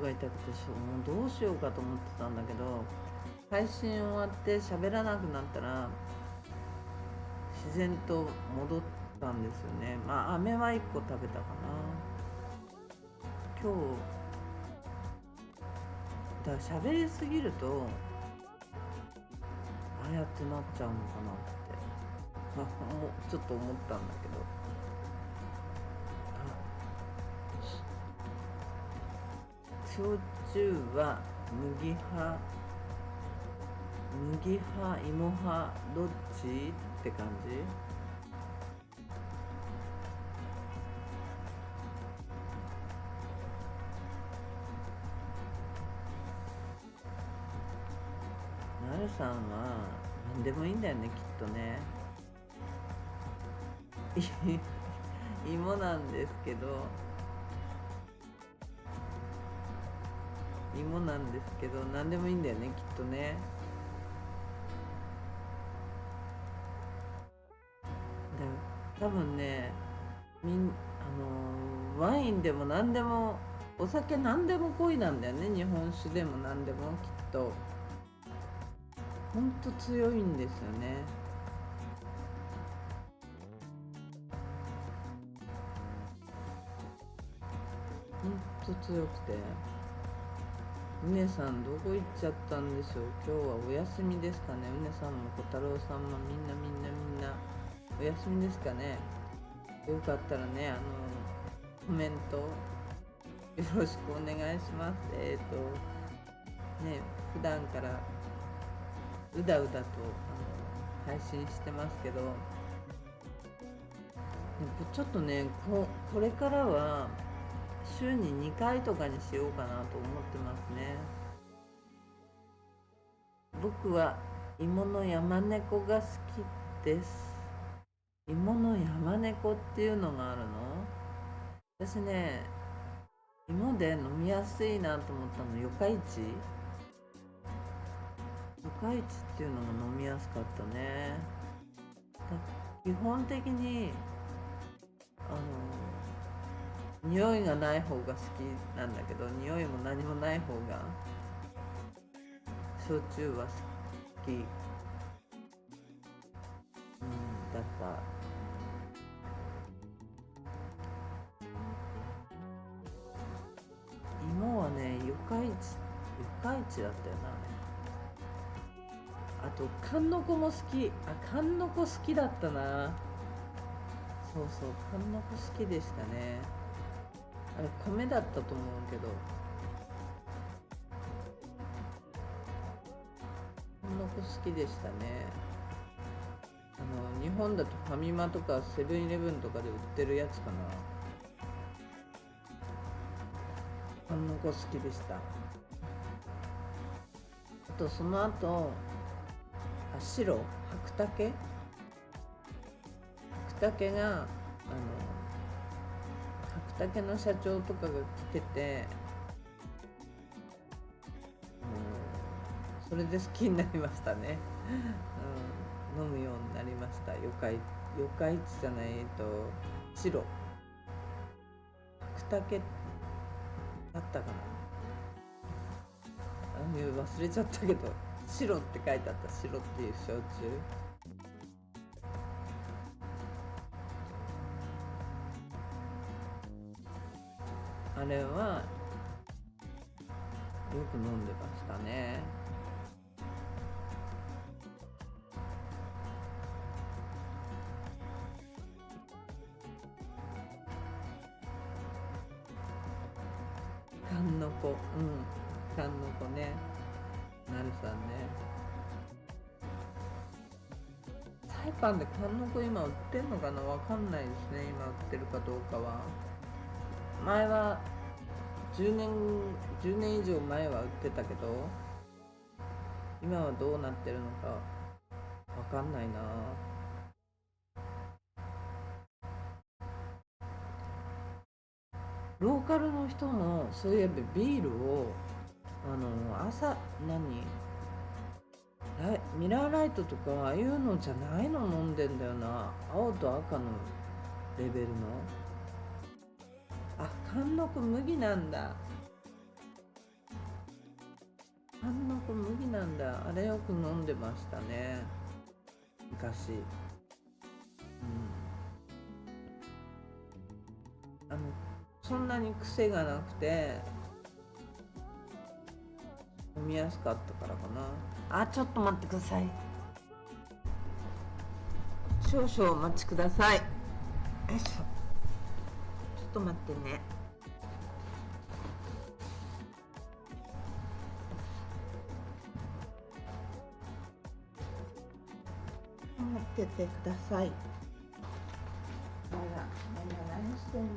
うしようかと思ってたんだけど、配信終わって喋らなくなったら自然と戻ったんですよね。まあ飴は1個食べたかな。今日だから喋りすぎるとああやってなっちゃうのかなってもうちょっと思ったんだけど、焼酎は麦派芋派どっちって感じ。なるさんは何でもいいんだよね、きっとね芋なんですけど何でもいいんだよね、きっとね。多分ね、ワインでも何でも、お酒何でも恋なんだよね。日本酒でも何でもきっとほんと強いんですよね。ほんと強くて、うねさんどこ行っちゃったんでしょう。今日はお休みですかね。うねさんも小太郎さんもみんなお休みですかね。よかったらね、コメントよろしくお願いします。ね、普段からうだうだと配信してますけど、ちょっとね、これからは週に2回とかにしようかなと思ってますね。僕は芋の山猫が好きです。芋の山猫っていうのがあるの？私ね、芋で飲みやすいなと思ったの、四日市っていうのが飲みやすかったね。基本的に匂いがない方が好きなんだけど、匂いも何もない方が焼酎は好き、だった。芋はね、四日市だったよな。あと缶の子も好き。缶の子好きだったな。そうそう、缶の子好きでしたね。あれ米だったと思うけど、缶の子好きでしたね。日本だとファミマとかセブンイレブンとかで売ってるやつかな。あの子好きでした。あとその後白白竹が白竹の社長とかが来てて、それで好きになりましたね。飲むようになりました。四日市じゃない、白白竹だったかな、忘れちゃったけど、白って書いてあった。白っていう焼酎、あれはよく飲んでましたね。缶の子、缶の子ね、なるさんね。サイパンで缶の子今売ってんのかな、わかんないですね、今売ってるかどうかは。前は10年以上前は売ってたけど、今はどうなってるのかわかんないな。ローカルの人もそういえばビールを朝ミラーライトとかああいうのじゃないの飲んでんだよな。青と赤のレベルの。缶の子麦なんだ。缶の子麦なんだ。あれよく飲んでましたね、昔。そんなに癖がなくて飲みやすかったからかな。ちょっと待ってください。少々お待ちください。よいしょ。ちょっと待ってね。待っててください。何してんの？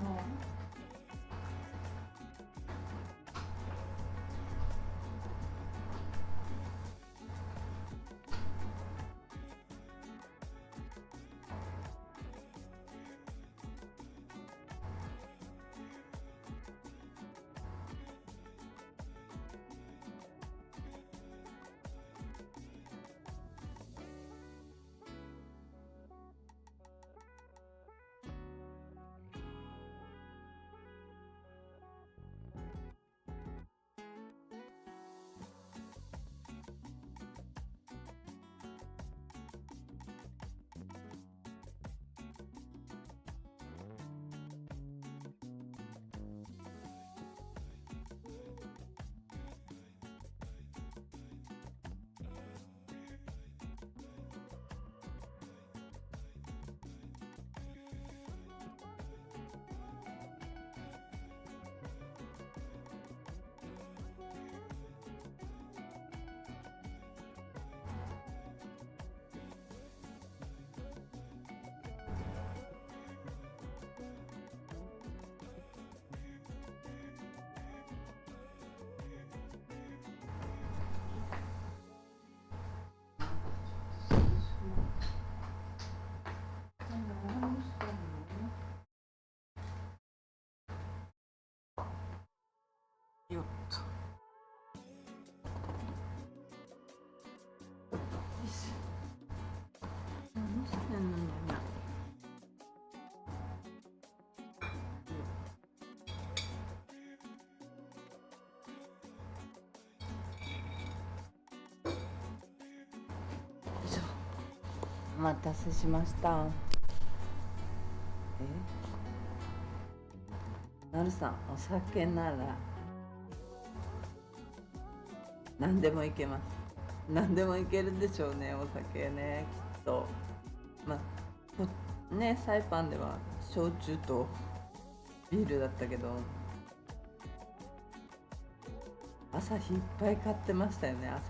よっと。何してんのね。お待たせしました。なるさん、お酒なら何でもいけます。何でもいけるでしょうね、お酒ね、きっと。サイパンでは焼酎とビールだったけど、朝日いっぱい買ってましたよね。朝日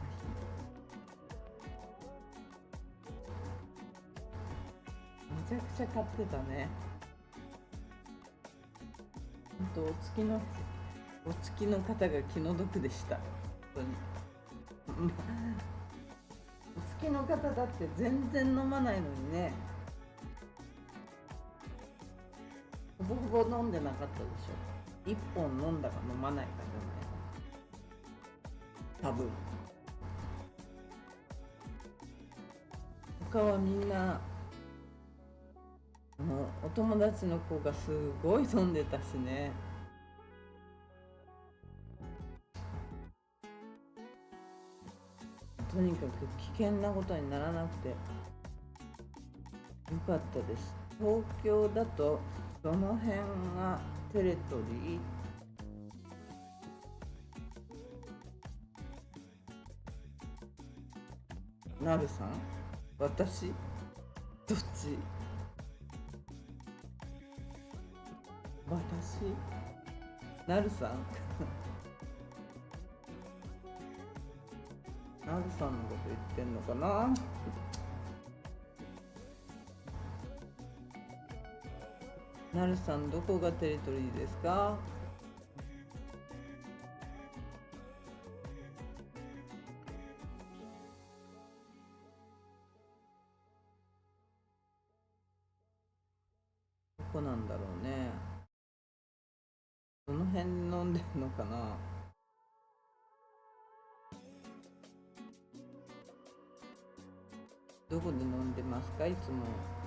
ちゃくちゃ買ってたね。本当お付きの方が気の毒でした。本当にお付きの方だって全然飲まないのにね。ほぼほぼ飲んでなかったでしょ。1本飲んだか飲まないかじゃないの多分。他はみんなお友達の子がすごい飲んでたしね。とにかく危険なことにならなくてよかったです。東京だとどの辺がテレトリー？なるさん？私？どっち？私？なるさん？なるさんのこと言ってんのかな？なるさん、どこがテリトリーですか？どこなんだろうね。どの辺飲んでんのかな？どこで飲んでますか？いつも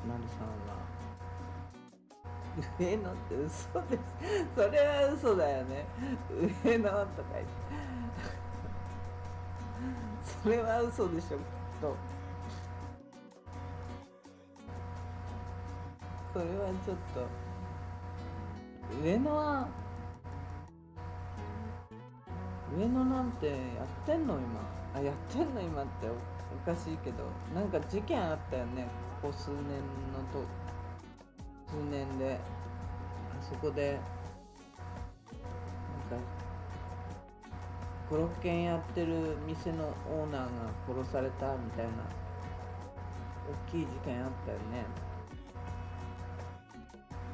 なるさんは。上野って嘘です。それは嘘だよね。上野とか言って。それは嘘でしょ、きっと。それはちょっと。上野なんてやってんの今。やってんの今っておかしいけど、なんか事件あったよね。ここ数年で。あそこでなんか5、6軒やってる店のオーナーが殺されたみたいな大きい事件あったよね。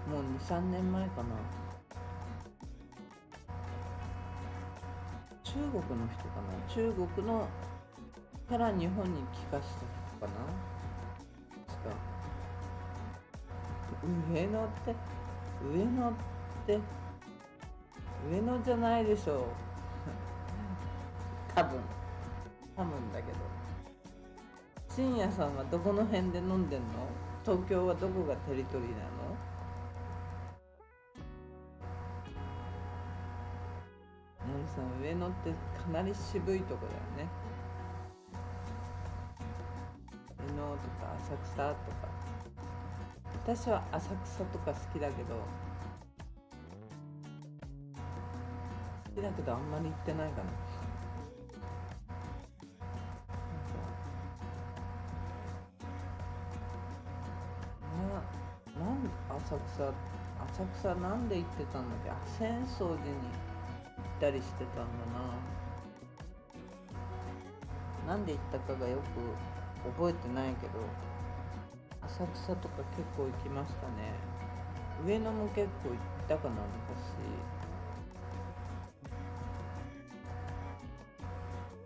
もう2、3年前かな。中国の人かな。中国のから日本に帰化した人かな。確か。上野じゃないでしょう。多分だけど。深夜さんはどこの辺で飲んでんの？東京はどこがテリトリーなの？なるさん、上野ってかなり渋いとこだよね。上野とか浅草とか。私は浅草とか好きだけどあんまり行ってないかな。浅草なんで行ってたんだっけ？浅草寺に行ったりしてたんだな。なんで行ったかがよく覚えてないけど、浅草とか結構行きましたね。上野も結構行ったかな、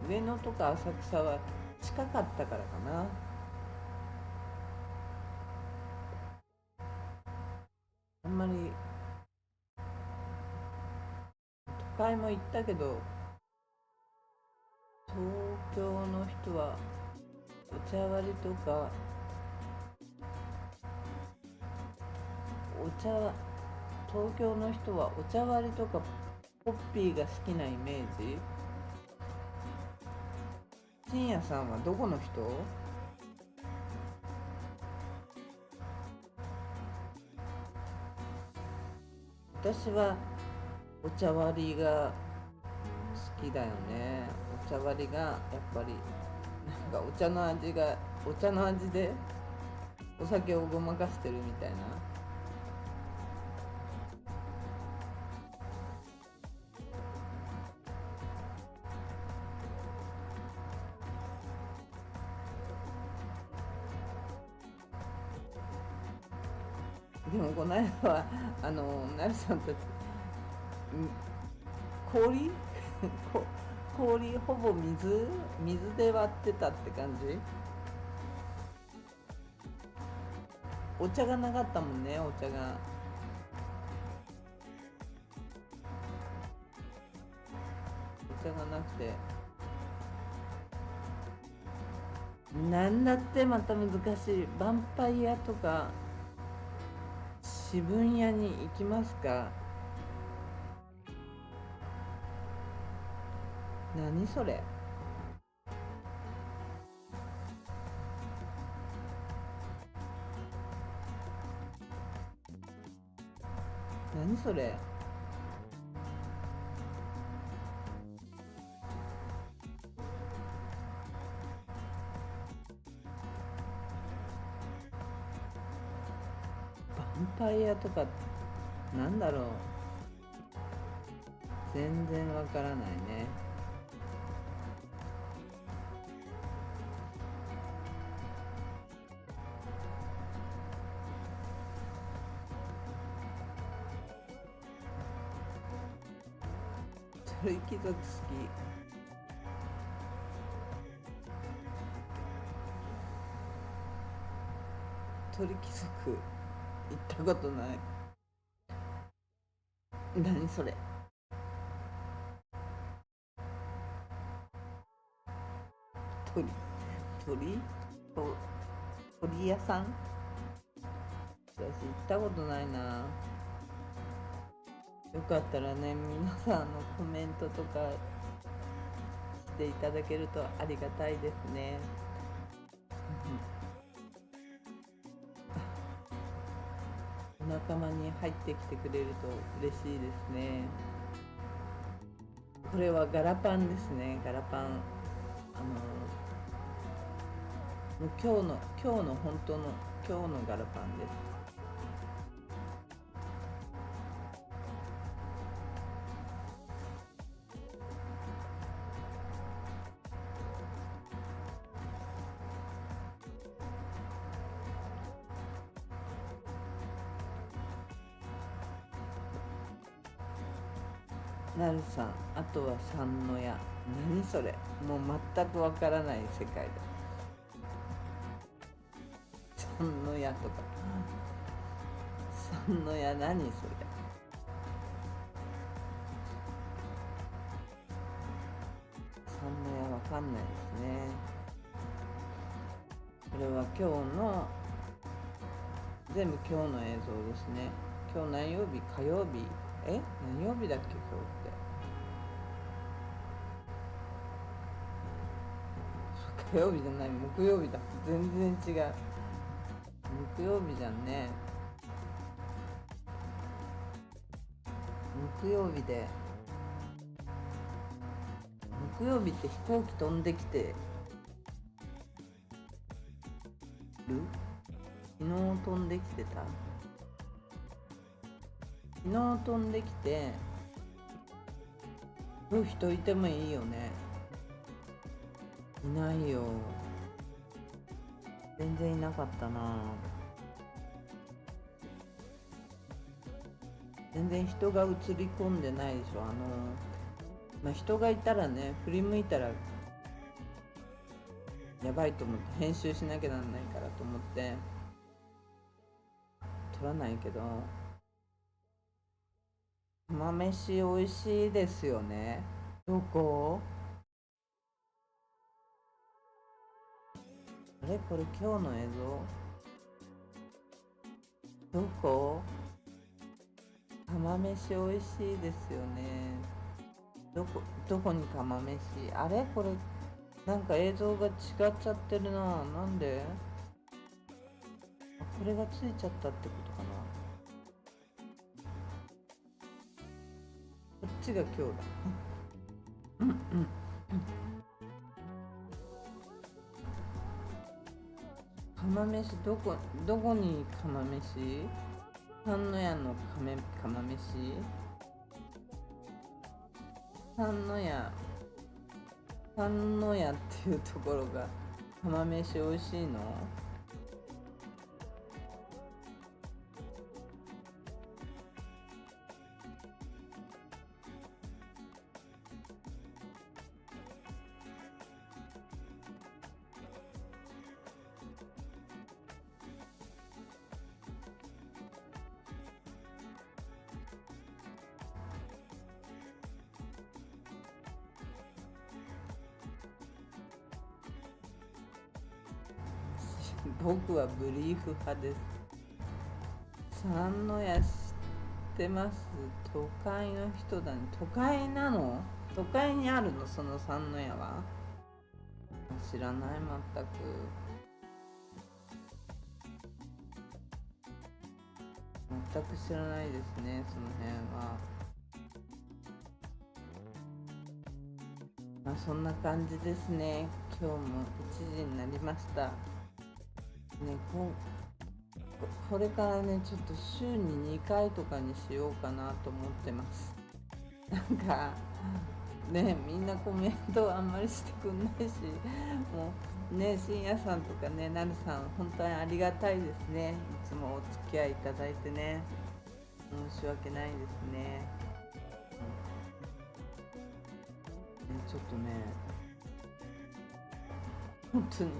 昔。上野とか浅草は近かったからかな。あんまり都会も行ったけど、東京の人はお茶割りとか東京の人はお茶割りとかポッピーが好きなイメージ。深夜さんはどこの人？私はお茶割りが好きだよね。お茶割りがやっぱりなんかお茶の味でお酒をごまかしてるみたいな。でもこの間はなるさんたち氷氷ほぼ水で割ってたって感じ。お茶がなかったもんね。お茶がなくて、なんだってまた難しい。ヴァンパイアとか渋谷に行きますか？何それ。何それ。ヴァンパイアとかなんだろう。全然わからないね。鳥貴族好き。鳥貴族行ったことない。何それ。鳥屋さん。私行ったことないな。よかったらね、皆さんのコメントとかしていただけるとありがたいですね。お仲間に入ってきてくれると嬉しいですね。これはガラパンですね。ガラパン。もう今日の本当の今日のガラパンです。なるさん、あとは三の矢。何それ。もう全くわからない世界だ。三の矢とか。三の矢何それ。三の矢わかんないですね。これは今日の全部今日の映像ですね。今日何曜日？火曜日？何曜日だっけ今日って。火曜日じゃない、木曜日だ。全然違う。木曜日じゃんね。木曜日で、木曜日って飛行機飛んできてる？昨日飛んできてた？昨日飛んできて、今日人いてもいいよね。いないよ。全然いなかったな。全然人が映り込んでないでしょ。人がいたらね、振り向いたらやばいと思って編集しなきゃなんないからと思って撮らないけど、釜飯美味しいですよね。どこ？あれこれ今日の映像？どこ？釜飯美味しいですよね。どこに釜飯？あれこれなんか映像が違っちゃってるな。なんで？これがついちゃったってことかな。こっちが今日だ。釜飯どこに釜飯？三の矢の釜飯？三の矢っていうところが釜飯美味しいの？僕はブリーフ派です。三ノ谷知ってます？都会の人だね。都会なの？都会にあるの、その三ノ谷は？知らない、全く。全く知らないですね、その辺は。まあそんな感じですね。今日も1時になりました。ね、これからね、ちょっと週に2回とかにしようかなと思ってます。なんかね、みんなコメントあんまりしてくんないし、もうね、深夜さんとかね、なるさん本当にありがたいですね。いつもお付き合いいただいてね、申し訳ないですね。ちょっとね、本当に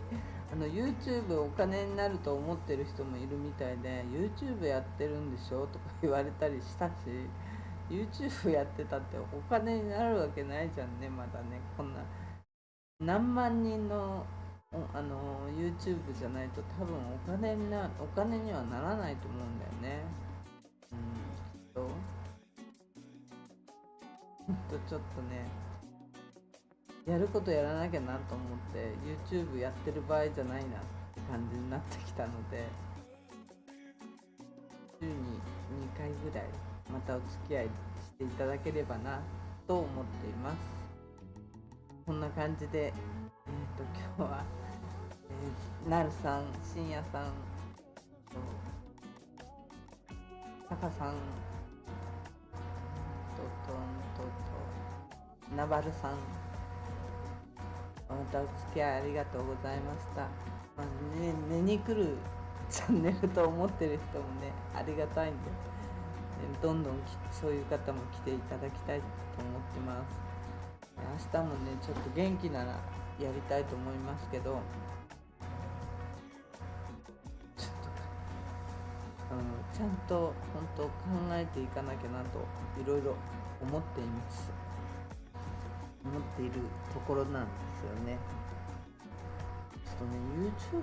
YouTube お金になると思ってる人もいるみたいで、 YouTube やってるんでしょとか言われたりしたし、 YouTube やってたってお金になるわけないじゃんね。まだね、こんな何万人のYouTube じゃないと多分お金にはならないと思うんだよね。きっとちょっとね、やることやらなきゃなと思って YouTube やってる場合じゃないなって感じになってきたので、週に2回ぐらいまたお付き合いしていただければなと思っています。こんな感じで、今日は、なるさん、深夜さん、タカさん、ナバルさん、またお付き合いありがとうございました。まあね、寝に来るチャンネルと思ってる人もね、ありがたいんで、どんどんそういう方も来ていただきたいと思ってます。明日もね、ちょっと元気ならやりたいと思いますけど、ちょっと、ちゃんと本当考えていかなきゃなといろいろ思っているところなんですよね。ちょっとね、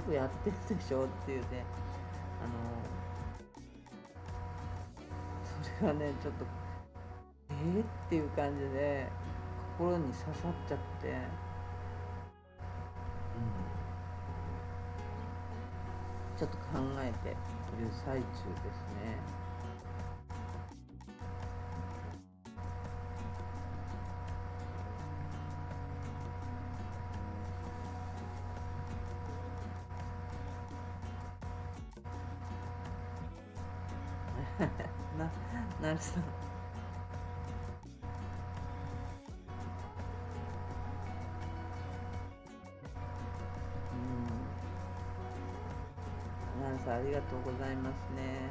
YouTube やってるでしょっていうね、それがね、ちょっとっていう感じで心に刺さっちゃって、ちょっと考えている最中ですね。なるさん、なるさんありがとうございますね。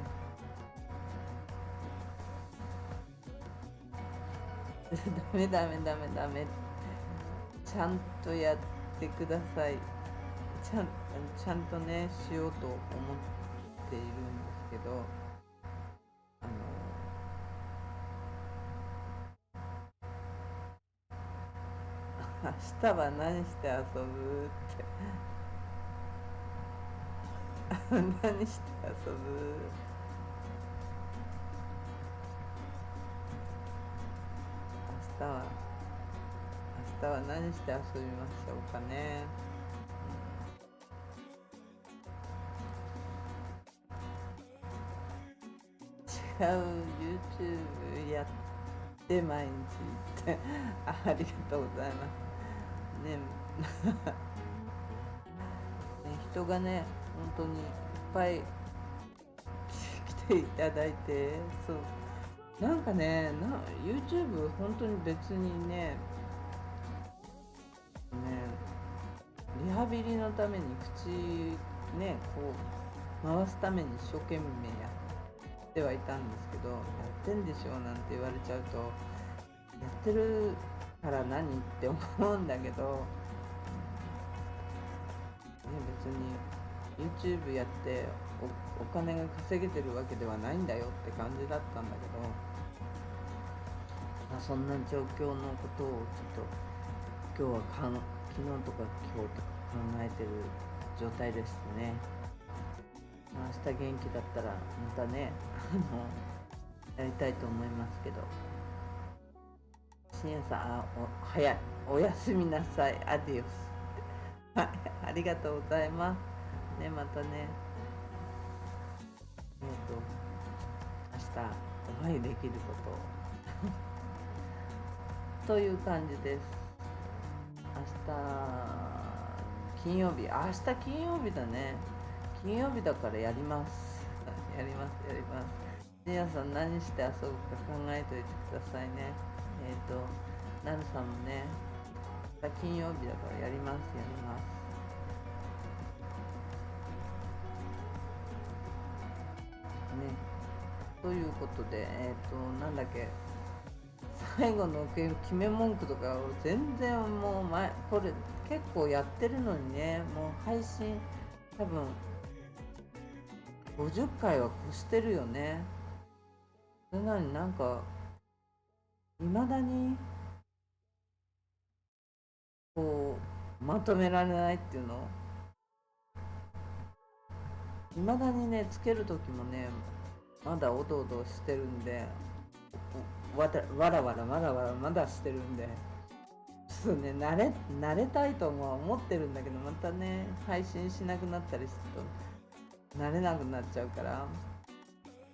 ダメ、ちゃんとやってください。ちゃんとねしようと思っているんですけど、明日は何して遊ぶって何して遊ぶ？明日は何して遊びましょうかね。違う YouTube やって毎日ってありがとうございますね。人がね本当にいっぱい来ていただいて、そうなんかね、YouTube 本当に別にねリハビリのために口ねこう回すために一生懸命やってはいたんですけど、やってんでしょなんて言われちゃうと、やってるから何って思うんだけど、別に YouTube やってお金が稼げてるわけではないんだよって感じだったんだけど、そんな状況のことをちょっと今日は昨日とか今日とか考えてる状態ですね。明日元気だったらまたねやりたいと思いますけど、深夜さん早い、おやすみなさい、アディオスってはい、ありがとうございますね。またね明日お会いできることという感じです。明日金曜日、明日金曜日だね。金曜日だからやりますやります。皆さん何して遊ぶか考えておいてくださいね。なるさんもね、明日金曜日だからやります。ね、ということで、なんだっけ、最後の決め文句とかを全然もうこれ結構やってるのにね、もう配信多分50回は越してるよね。それなのになんか未だにこうまとめられないっていうの、未だにねつける時もねまだおどおどしてるんで、わらわらまだしてるんで、ちょっとね慣れたいとも思ってるんだけど、またね配信しなくなったりすると慣れなくなっちゃうから、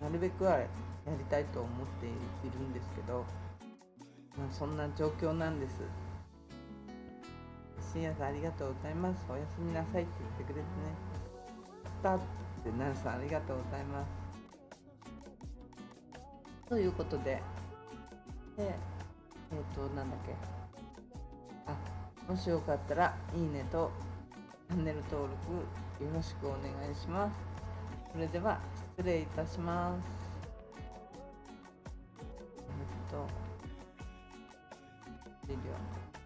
なるべくはやりたいと思っているんですけど、そんな状況なんです。深夜さんありがとうございます。おやすみなさいって言ってくれてね、スってなるさんありがとうございます。ということで、なんだっけ、もしよかったらいいねとチャンネル登録よろしくお願いします。それでは失礼いたします。リリオ